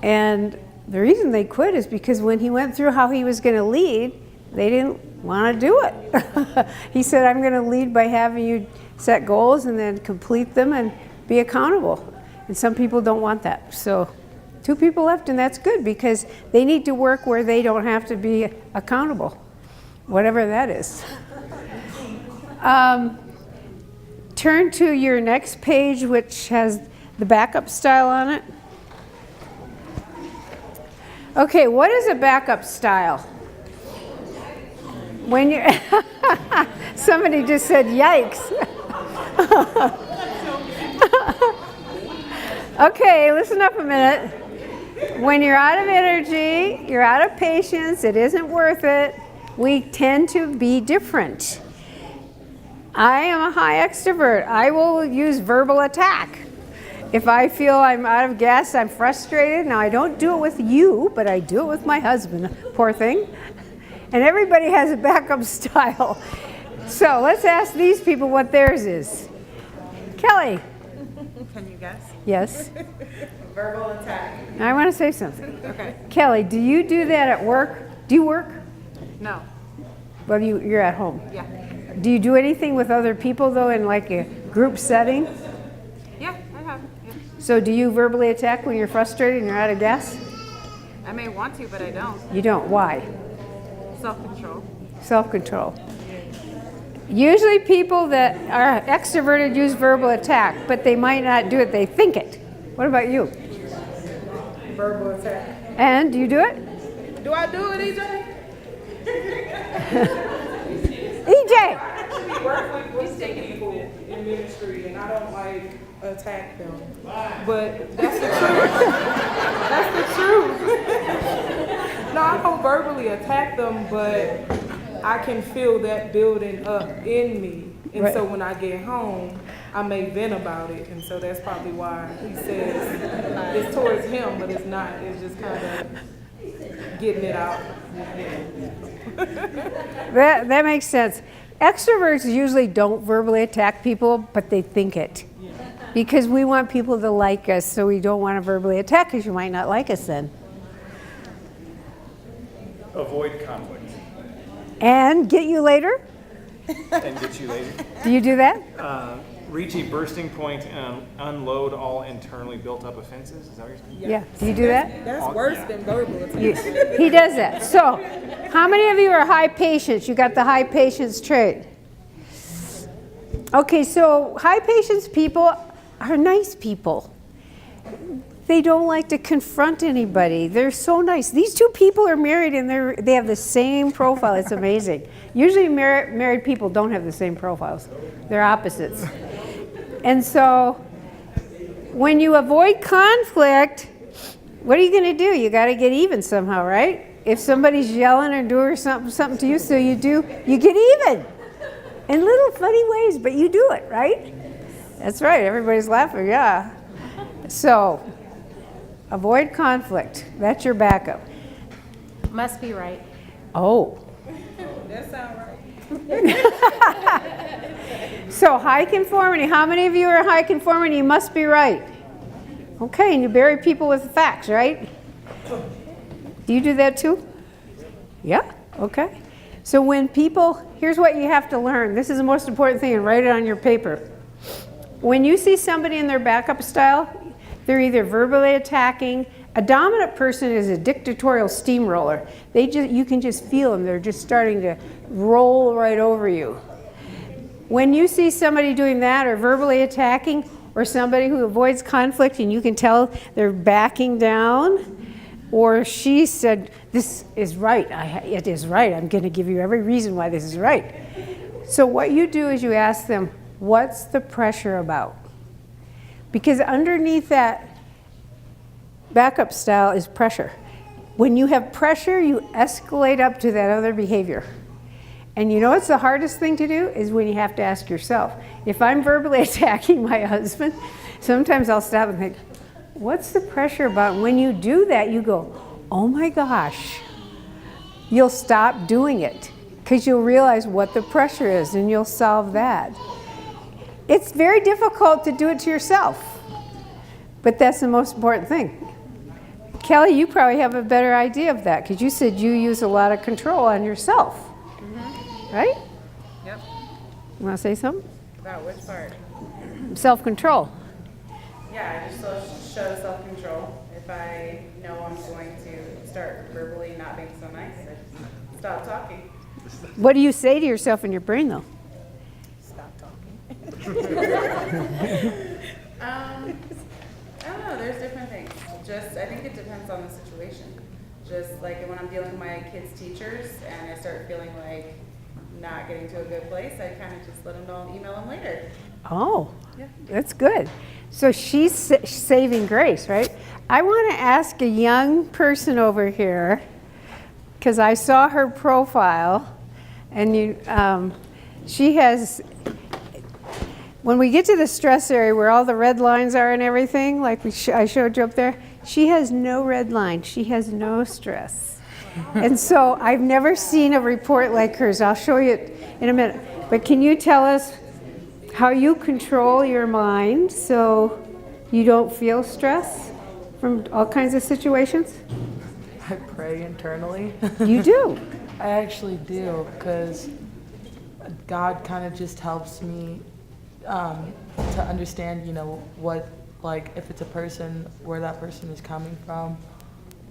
And the reason they quit is because when he went through how he was going to lead, they didn't want to do it. He said, I'm going to lead by having you set goals and then complete them and be accountable. And some people don't want that. So 2 people left, and that's good because they need to work where they don't have to be accountable, whatever that is. Turn to your next page, which has the backup style on it. Okay, what is a backup style? When you somebody just said yikes. Okay, listen up a minute. When you're out of energy, you're out of patience, it isn't worth it, we tend to be different. I am a high extrovert. I will use verbal attack. If I feel I'm out of gas, I'm frustrated. Now, I don't do it with you, but I do it with my husband, poor thing. And everybody has a backup style. So let's ask these people what theirs is. Kelly. Can you guess? Yes. Verbal attack. I want to say something. Okay. Kelly, do you do that at work? Do you work? No. Well, you're at home. Yeah. Do you do anything with other people, though, in like a group setting? Yeah, I have. Yeah. So do you verbally attack when you're frustrated and you're out of gas? I may want to, but I don't. You don't. Why? Self-control. Self-control. Usually people that are extroverted use verbal attack, but they might not do it. They think it. What about you? Verbal attack. And do you do it? Do I do it, EJ? EJ! I actually work with people in ministry, and I don't like attack them. But that's the truth. That's the truth. No, I don't verbally attack them, but I can feel that building up in me. And Right. so when I get home, I may vent about it. And so that's probably why he says it's towards him, but it's not. It's just kind of getting it out. That makes sense. Extroverts usually don't verbally attack people, but they think it. Because we want people to like us, so we don't want to verbally attack because you might not like us then. Avoid conflict And get you later? and get you later. Do you do that? Reach a bursting point and unload all internally built up offenses. Is that what you're saying? Yeah. Do you do that? That's worse than verbal attack. He does that. So, how many of you are high patience? You got the high patience trait. Okay, so high patience people are nice people. They don't like to confront anybody. They're so nice. These 2 people are married and they have the same profile. It's amazing. Usually married people don't have the same profiles. They're opposites. And so when you avoid conflict, what are you going to do? You got to get even somehow, right? If somebody's yelling or doing something to you, so you get even in little funny ways, but you do it, right? That's right. Everybody's laughing, yeah. So avoid conflict. That's your backup. Must be right. Oh. That sounds right. So high conformity. How many of you are high conformity? You must be right. Okay, and you bury people with facts, right? Do you do that too? Yeah? Okay. So when people, here's what you have to learn. This is the most important thing, and write it on your paper. When you see somebody in their backup style, they're either verbally attacking. A dominant person is a dictatorial steamroller. You can just feel them. They're just starting to roll right over you. When you see somebody doing that or verbally attacking, or somebody who avoids conflict and you can tell they're backing down, or she said, this is right, it is right, I'm going to give you every reason why this is right. So what you do is you ask them, what's the pressure about? Because underneath that backup style is pressure. When you have pressure, you escalate up to that other behavior. And you know what's the hardest thing to do is when you have to ask yourself. If I'm verbally attacking my husband, sometimes I'll stop and think, what's the pressure about? And when you do that, you go, oh my gosh. You'll stop doing it because you'll realize what the pressure is and you'll solve that. It's very difficult to do it to yourself, but that's the most important thing. Kelly, you probably have a better idea of that because you said you use a lot of control on yourself. Right? Yep. You want to say something? About which part? Self-control. Yeah, I just show self-control. If I know I'm going to start verbally not being so nice, I stop talking. What do you say to yourself in your brain, though? Stop talking. I don't know, there's different things. I think it depends on the situation. Just like when I'm dealing with my kids' teachers and I start feeling like not getting to a good place, I kind of just let them know and email them later. Oh, that's good. So she's saving grace, right? I want to ask a young person over here, because I saw her profile, and she has, when we get to the stress area where all the red lines are and everything, like I showed you up there, she has no red line. She has no stress. And so I've never seen a report like hers. I'll show you it in a minute. But can you tell us how you control your mind so you don't feel stress from all kinds of situations? I pray internally. You do? I actually do, because God kind of just helps me to understand, what, like, if it's a person, where that person is coming from,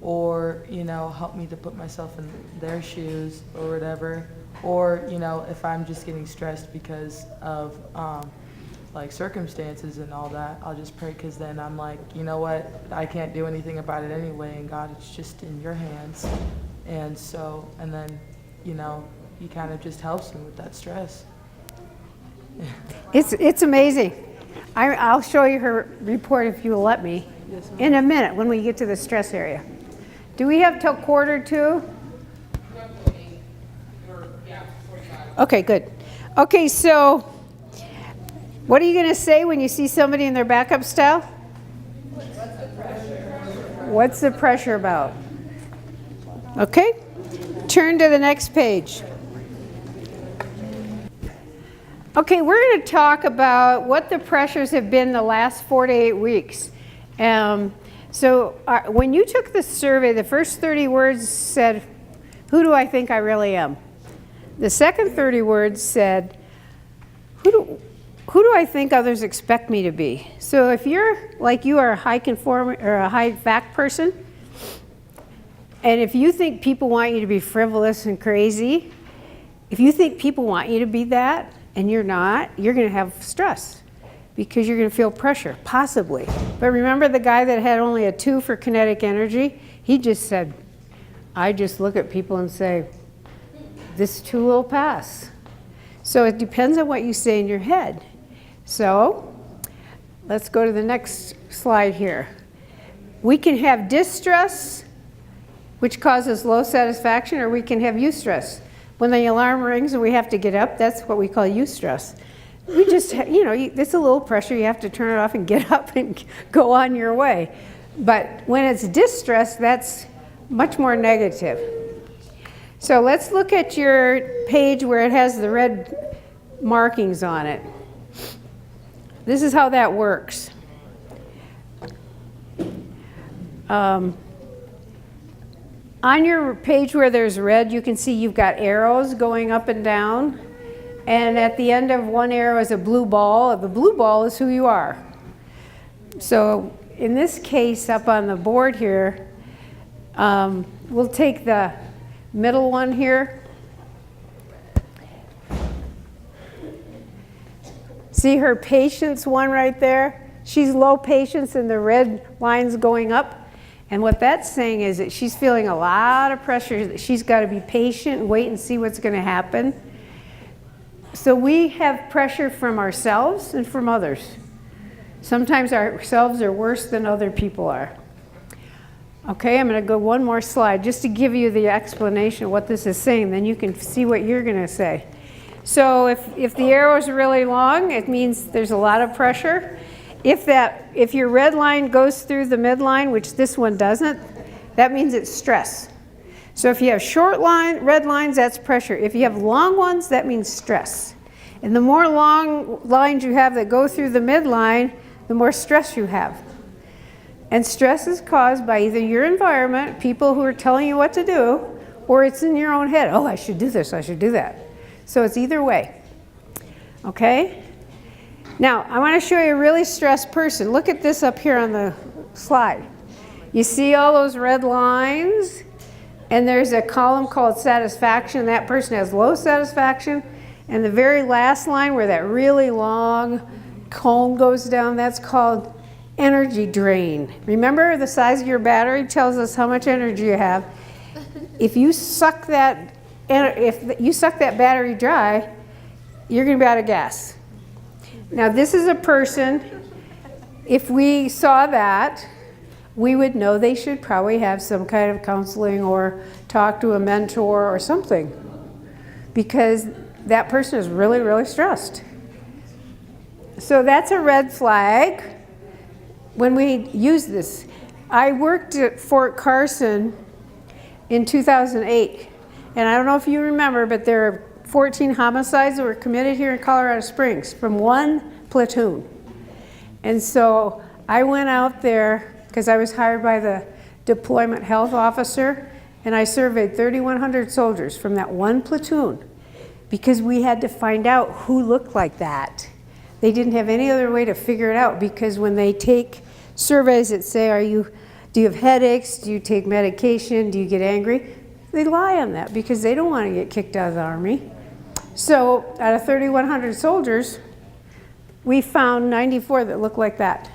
or, help me to put myself in their shoes or whatever, or, if I'm just getting stressed because of, like, circumstances and all that, I'll just pray, because then I'm like, you know what, I can't do anything about it anyway, and God, it's just in your hands. And so, and then, he kind of just helps me with that stress. It's amazing. I'll show you her report if you'll let me in a minute when we get to the stress area. Do we have till 1:45? Okay, good. Okay, so what are you going to say when you see somebody in their backup style? What's the pressure about? Okay, turn to the next page. Okay, we're going to talk about what the pressures have been the last 4 to 8 weeks. When you took the survey, the first 30 words said, who do I think I really am? The second 30 words said, who do I think others expect me to be? So if you're like you are a high conform or a high fact person, and if you think people want you to be frivolous and crazy, if you think people want you to be that and you're not, you're going to have stress because you're going to feel pressure, possibly. But remember the guy that had only a 2 for kinetic energy? He just said, I just look at people and say, this too will pass. So it depends on what you say in your head. So let's go to the next slide here. We can have distress, which causes low satisfaction, or we can have eustress. When the alarm rings and we have to get up, that's what we call eustress. We just, it's a little pressure. You have to turn it off and get up and go on your way. But when it's distress, that's much more negative. So let's look at your page where it has the red markings on it. This is how that works. On your page where there's red, you can see you've got arrows going up and down. And at the end of one arrow is a blue ball. The blue ball is who you are. So in this case, up on the board here, we'll take the middle one here. See her patience one right there? She's low patience and the red line's going up. And what that's saying is that she's feeling a lot of pressure, that she's got to be patient and wait and see what's going to happen. So we have pressure from ourselves and from others. Sometimes ourselves are worse than other people are. Okay, I'm going to go one more slide just to give you the explanation of what this is saying. Then you can see what you're going to say. So if the arrow is really long, it means there's a lot of pressure. If your red line goes through the midline, which this one doesn't, that means it's stress. So if you have short red lines, that's pressure. If you have long ones, that means stress. And the more long lines you have that go through the midline, the more stress you have. And stress is caused by either your environment, people who are telling you what to do, or it's in your own head. Oh, I should do this, I should do that. So it's either way. Okay? Now, I want to show you a really stressed person. Look at this up here on the slide. You see all those red lines? And there's a column called satisfaction. That person has low satisfaction. And the very last line where that really long cone goes down, that's called energy drain. Remember, the size of your battery tells us how much energy you have. If you suck that battery dry, you're going to be out of gas. Now, this is a person, if we saw that, we would know they should probably have some kind of counseling or talk to a mentor or something, because that person is really, really stressed. So that's a red flag when we use this. I worked at Fort Carson in 2008, and I don't know if you remember, but there are 14 homicides that were committed here in Colorado Springs from one platoon. And so I went out there because I was hired by the deployment health officer, and I surveyed 3,100 soldiers from that one platoon because we had to find out who looked like that. They didn't have any other way to figure it out, because when they take surveys that say, do you have headaches, do you take medication, do you get angry, they lie on that because they don't want to get kicked out of the Army. So out of 3,100 soldiers, we found 94 that looked like that.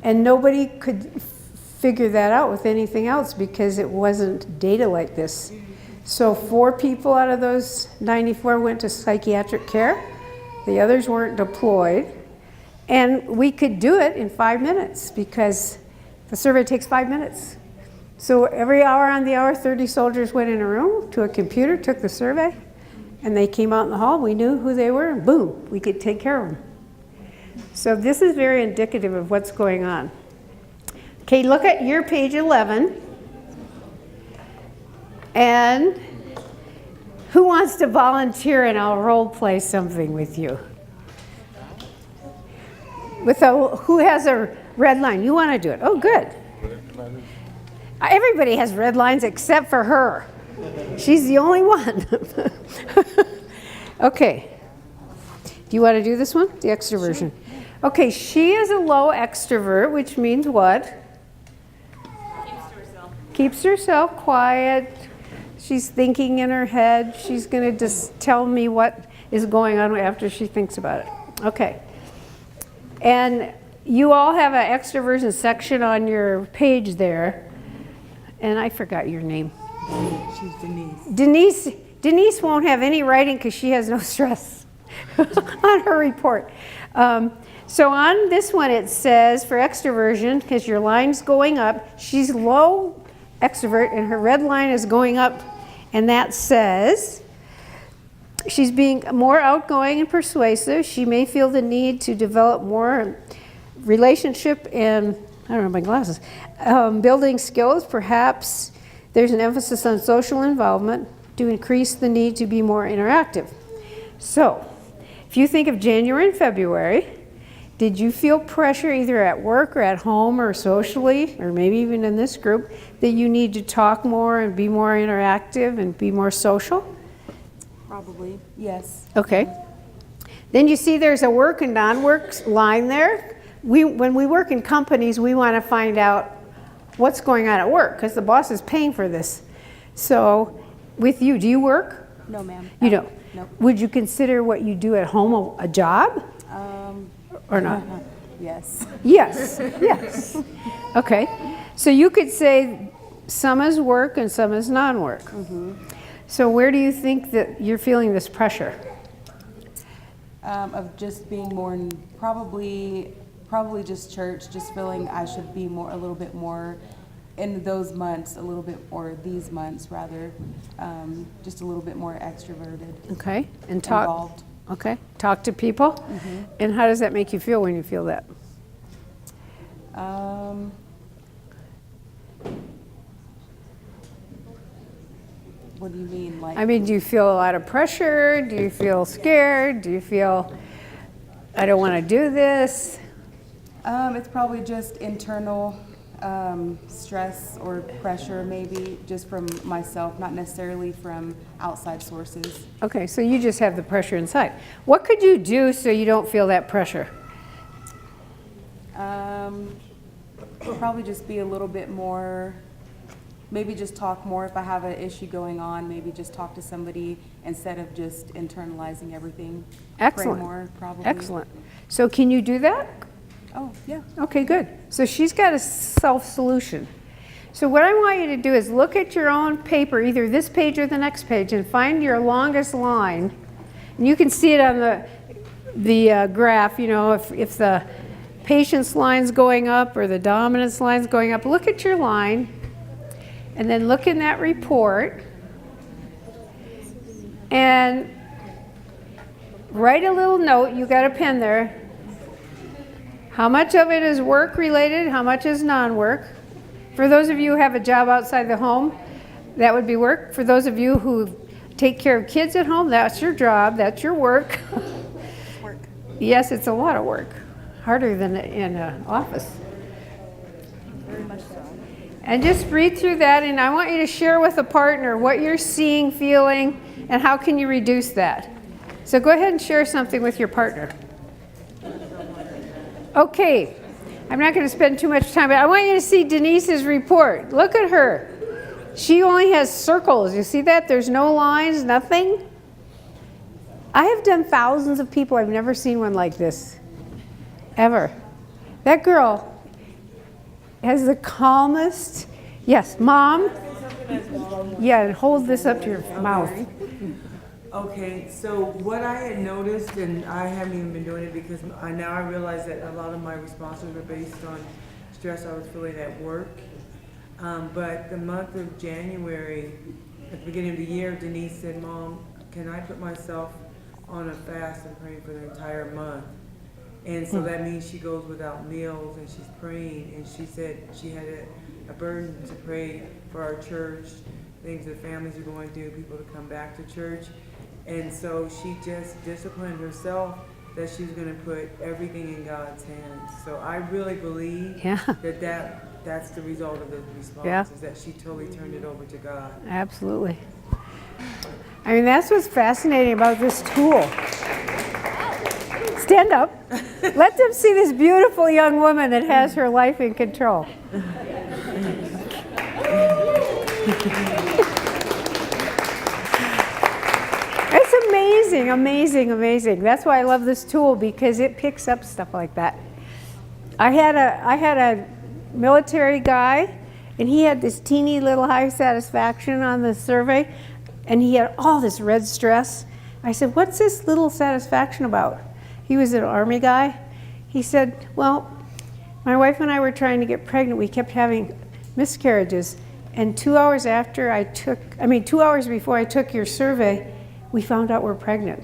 And nobody could figure that out with anything else because it wasn't data like this. So 4 people out of those 94 went to psychiatric care. The others weren't deployed. And we could do it in 5 minutes because the survey takes 5 minutes. So every hour on the hour, 30 soldiers went in a room to a computer, took the survey, and they came out in the hall. We knew who they were, and boom, we could take care of them. So this is very indicative of what's going on. Okay, look at your page 11. And who wants to volunteer, and I'll role play something with you? Who has a red line? You want to do it? Oh, good. Everybody has red lines except for her. She's the only one. Okay. Do you want to do this one? The extroversion. Okay, she is a low extrovert, which means what? Keeps herself quiet. She's thinking in her head. She's going to just tell me what is going on after she thinks about it. Okay. And you all have an extroversion section on your page there. And I forgot your name. She's Denise. Denise won't have any writing because she has no stress on her report. So on this one it says for extroversion, because your line's going up, she's low extrovert and her red line is going up, and that says she's being more outgoing and persuasive. She may feel the need to develop more relationship and, I don't know my glasses, building skills. Perhaps there's an emphasis on social involvement to increase the need to be more interactive. So if you think of January and February, did you feel pressure either at work or at home or socially, or maybe even in this group, that you need to talk more and be more interactive and be more social? Probably, yes. Okay. Then you see there's a work and non-work line there. When we work in companies, we want to find out what's going on at work because the boss is paying for this. So with you, do you work? No, ma'am. You don't? Nope. Would you consider what you do at home a job? Or not? Yes. Yes, yes. Okay. So you could say some is work and some is non-work. Mm-hmm. So where do you think that you're feeling this pressure? Of just being more, probably just church, just feeling I should be a little bit more in those months, a little bit, or these months rather, just a little bit more extroverted. Okay. And talk. Involved. Okay. Talk to people. Mm-hmm. And how does that make you feel when you feel that? What do you mean? Like, I mean, do you feel a lot of pressure? Do you feel scared? Do you feel, I don't want to do this? it's probably just internal stress or pressure, maybe just from myself, not necessarily from outside sources. Okay, so you just have the pressure inside. What could you do so you don't feel that pressure? probably just be a little bit more, maybe just talk more if I have an issue going on, maybe just talk to somebody instead of just internalizing everything. Excellent. Pray more, probably. Excellent. So can you do that? Oh, yeah. Okay, good. So she's got a self-solution. So what I want you to do is look at your own paper, either this page or the next page, and find your longest line. And you can see it on the graph, you know, if the patience line's going up or the dominance line's going up. Look at your line, and then look in that report, and write a little note. You got a pen there. How much of it is work related? How much is non-work? For those of you who have a job outside the home, that would be work. For those of you who take care of kids at home, that's your job, that's your work. Work. Yes, it's a lot of work. Harder than in an office. Very much so. And just read through that, and I want you to share with a partner what you're seeing, feeling, and how can you reduce that. So go ahead and share something with your partner. Okay, I'm not going to spend too much time, but I want you to see Denise's report. Look at her. She only has circles. You see that? There's no lines, nothing. I have done thousands of people. I've never seen one like this, ever. That girl has the calmest, yes, Mom? Yeah, and hold this up to your mouth. Okay, so what I had noticed, and I haven't even been doing it because now I realize that a lot of my responses were based on stress I was feeling at work. But the month of January, at the beginning of the year, Denise said, Mom, can I put myself on a fast and praying for the entire month? And so that means she goes without meals and she's praying. And she said she had a burden to pray for our church, things that families are going through, people to come back to church. And so she just disciplined herself that she's going to put everything in God's hands. So I really believe that's the result of the response, is that she totally turned it over to God. Absolutely. I mean, that's what's fascinating about this tool. Stand up. Let them see this beautiful young woman that has her life in control. It's amazing, amazing, amazing. That's why I love this tool, because it picks up stuff like that. I had a military guy, and he had this teeny little high satisfaction on the survey, and he had all this red stress. I said, what's this little satisfaction about? He was an Army guy. He said, well, my wife and I were trying to get pregnant. We kept having miscarriages. And 2 hours before I took your survey, we found out we're pregnant.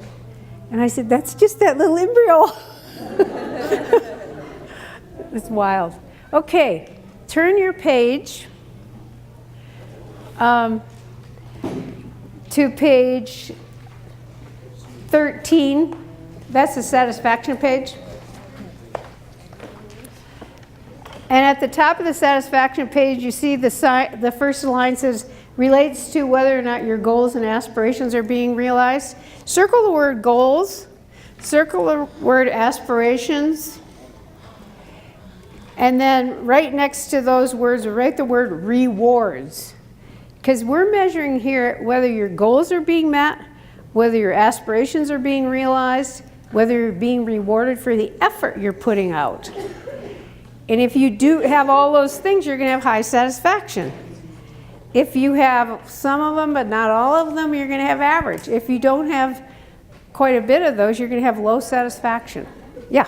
And I said, that's just that little embryo. It's wild. Okay, turn your page to page 13. That's the satisfaction page. And at the top of the satisfaction page, you see the first line says, relates to whether or not your goals and aspirations are being realized. Circle the word goals, circle the word aspirations, and then right next to those words, write the word rewards. Because we're measuring here whether your goals are being met, whether your aspirations are being realized, whether you're being rewarded for the effort you're putting out. And if you do have all those things, you're going to have high satisfaction. If you have some of them but not all of them, you're going to have average. If you don't have quite a bit of those, you're going to have low satisfaction. Yeah?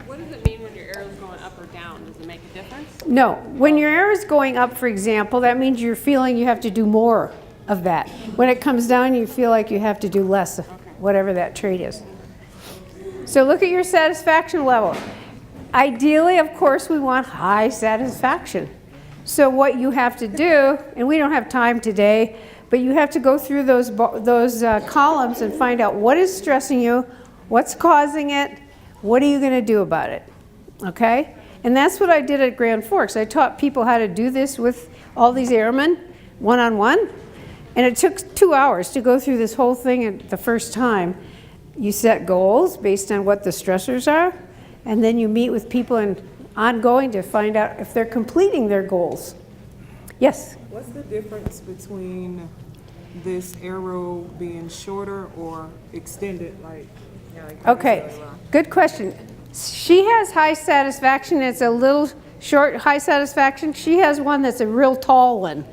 What does it mean when your arrow is going up or down? Does it make a difference? No. When your arrow is going up, for example, that means you're feeling you have to do more of that. When it comes down, you feel like you have to do less of whatever that trait is. So look at your satisfaction level. Ideally, of course, we want high satisfaction. So what you have to do, and we don't have time today, but you have to go through those columns and find out what is stressing you, what's causing it, what are you going to do about it, okay? And that's what I did at Grand Forks. I taught people how to do this with all these airmen, one-on-one, and it took 2 hours to go through this whole thing the first time. You set goals based on what the stressors are, and then you meet with people and ongoing to find out if they're completing their goals. Yes? What's the difference between this arrow being shorter or extended, like? Okay, good question. She has high satisfaction. It's a little short high satisfaction. She has one that's a real tall one.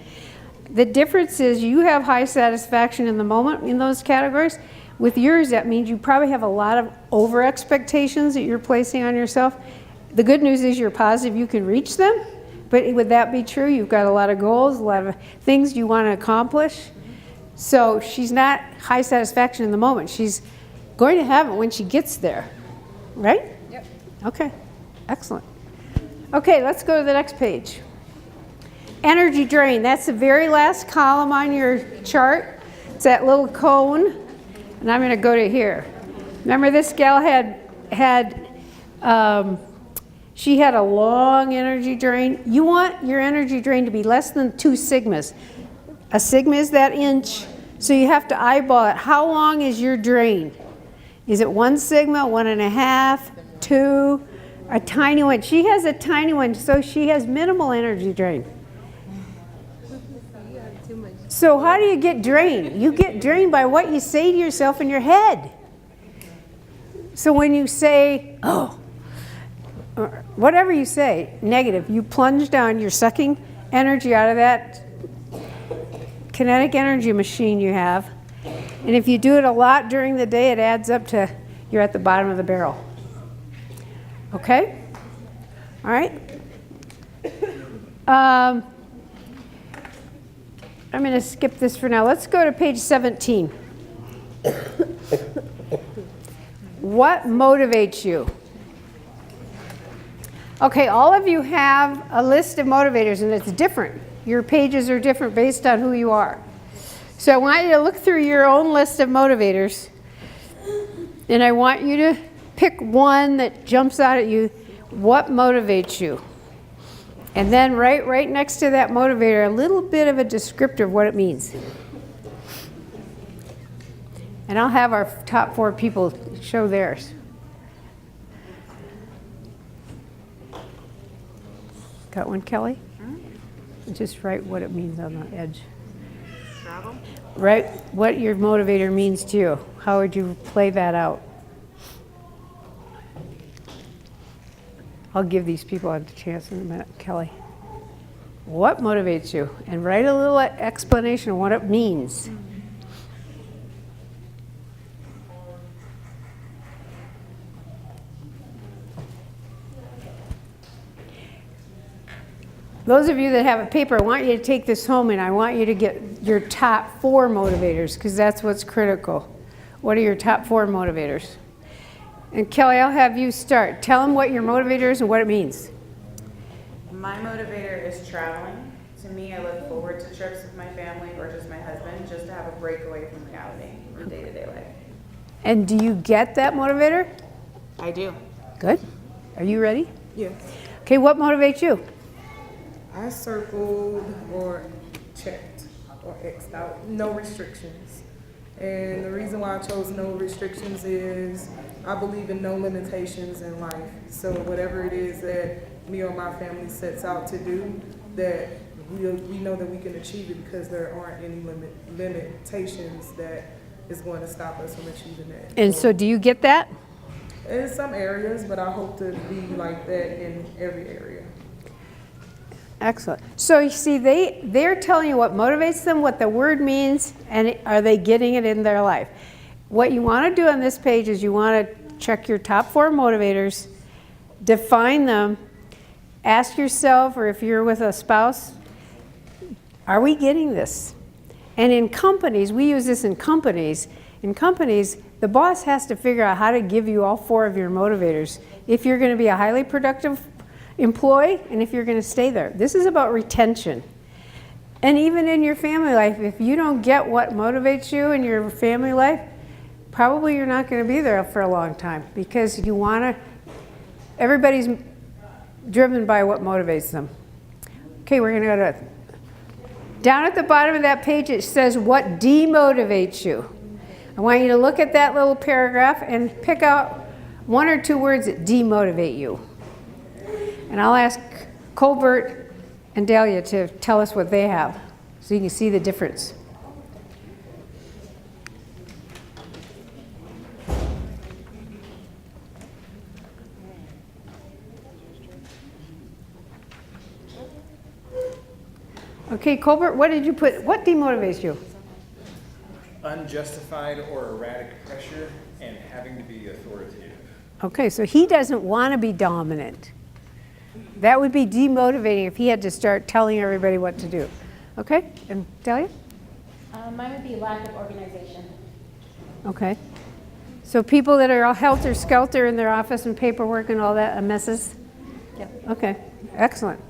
The difference is you have high satisfaction in the moment in those categories. With yours, that means you probably have a lot of over expectations that you're placing on yourself. The good news is you're positive you can reach them, but would that be true? You've got a lot of goals, a lot of things you want to accomplish. So she's not high satisfaction in the moment. She's going to have it when she gets there, right? Yep. Okay, excellent. Okay, let's go to the next page. Energy drain, that's the very last column on your chart. It's that little cone, and I'm gonna go to here. Remember this gal she had a long energy drain. You want your energy drain to be less than 2 sigmas. A sigma is that inch, so you have to eyeball it. How long is your drain? Is it 1 sigma, 1.5, 2, a tiny one? She has a tiny one, so she has minimal energy drain. So how do you get drained? You get drained by what you say to yourself in your head. So when you say, oh, or whatever you say, negative, you plunge down, you're sucking energy out of that kinetic energy machine you have. And if you do it a lot during the day, it adds up to you're at the bottom of the barrel. Okay? All right? I'm going to skip this for now. Let's go to page 17. What motivates you? Okay, all of you have a list of motivators, and it's different. Your pages are different based on who you are. So I want you to look through your own list of motivators, and I want you to pick one that jumps out at you. What motivates you? And then right next to that motivator, a little bit of a descriptor of what it means. And I'll have our top 4 people show theirs. Got one, Kelly? Just write what it means on the edge. Travel? Write what your motivator means to you. How would you play that out? I'll give these people a chance in a minute. Kelly, what motivates you? And write a little explanation of what it means. Those of you that have a paper, I want you to take this home and I want you to get your top 4 motivators because that's what's critical. What are your top 4 motivators? And Kelly, I'll have you start. Tell them what your motivator is and what it means. My motivator is traveling. To me, I look forward to trips with my family or just my husband, just to have a break away from reality in day-to-day life. And do you get that motivator? I do. Good. Are you ready? Yes. Okay, what motivates you? I circled or checked or X'd out no restrictions. And the reason why I chose no restrictions is I believe in no limitations in life. So whatever it is that me or my family sets out to do, that we know that we can achieve it because there aren't any limitations that is going to stop us from achieving that. And so do you get that? In some areas, but I hope to be like that in every area. Excellent. So you see, they're telling you what motivates them, what the word means, and are they getting it in their life? What you want to do on this page is you want to check your top 4 motivators, define them, ask yourself, or if you're with a spouse, are we getting this? And in companies, we use this in companies. In companies, the boss has to figure out how to give you all 4 of your motivators if you're going to be a highly productive employee and if you're going to stay there. This is about retention. And even in your family life, if you don't get what motivates you in your family life, probably you're not going to be there for a long time because you want to, everybody's driven by what motivates them. Okay, we're going to go to, down at the bottom of that page it says what demotivates you. I want you to look at that little paragraph and pick out 1 or 2 words that demotivate you. And I'll ask Colbert and Dahlia to tell us what they have, so you can see the difference. Okay, Colbert, what did you put? What demotivates you? Unjustified or erratic pressure and having to be authoritative. Okay, so he doesn't want to be dominant. That would be demotivating if he had to start telling everybody what to do. Okay, and Dahlia? Mine would be lack of organization. Okay. So people that are all helter-skelter in their office and paperwork and all that, messes? Yep. Okay, excellent.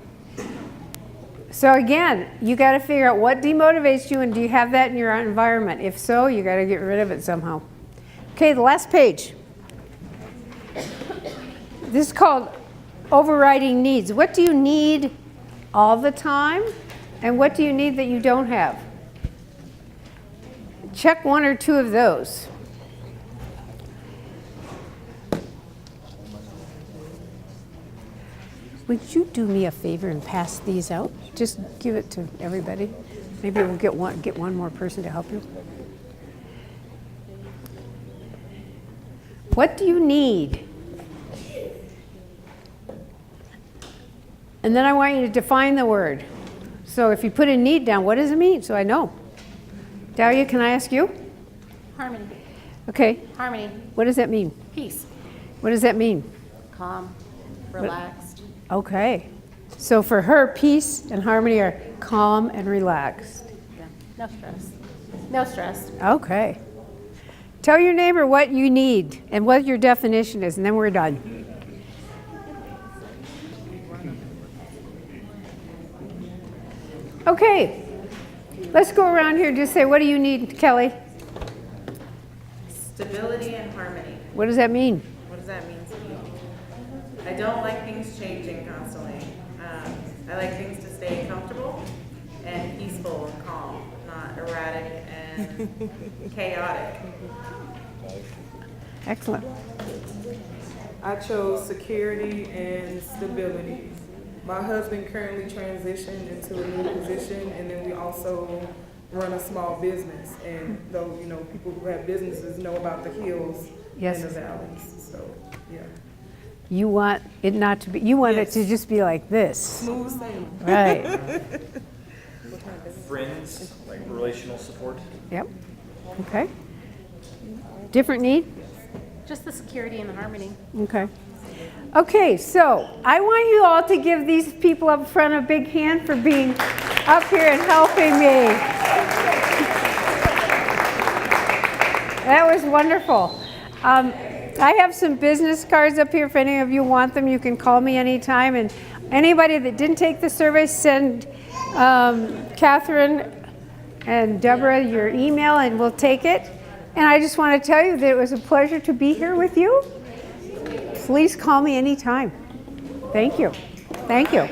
So again, you got to figure out what demotivates you, and do you have that in your environment? If so, you got to get rid of it somehow. Okay, the last page. This is called overriding needs. What do you need all the time, and what do you need that you don't have? Check one or two of those. Would you do me a favor and pass these out? Just give it to everybody. Maybe we'll get one more person to help you. What do you need? And then I want you to define the word. So if you put a need down, what does it mean? So I know. Dahlia, can I ask you? Harmony. Okay. Harmony. What does that mean? Peace. What does that mean? Calm. Relaxed. Okay. So for her, peace and harmony are calm and relaxed. Yeah. No stress. No stress. Okay. Tell your neighbor what you need and what your definition is, and then we're done. Okay. Let's go around here and just say, what do you need, Kelly? Stability and harmony. What does that mean? What does that mean to you? I don't like things changing constantly. I like things to stay comfortable and peaceful and calm, not erratic and chaotic. Excellent. I chose security and stability. My husband currently transitioned into a new position, and then we also run a small business. And though, you know, people who have businesses know about the hills Yes. and the valleys, so, yeah. You want it not to be, you want Yes. it to just be like this. Smooth sailing. Right. Friends, like relational support. Yep. Okay. Different need? Just the security and the harmony. Okay. Okay, so I want you all to give these people up front a big hand for being up here and helping me. That was wonderful. I have some business cards up here. If any of you want them, you can call me anytime. And anybody that didn't take the survey, send Catherine and Deborah your email and we'll take it. And I just want to tell you that it was a pleasure to be here with you. Please call me anytime. Thank you. Thank you.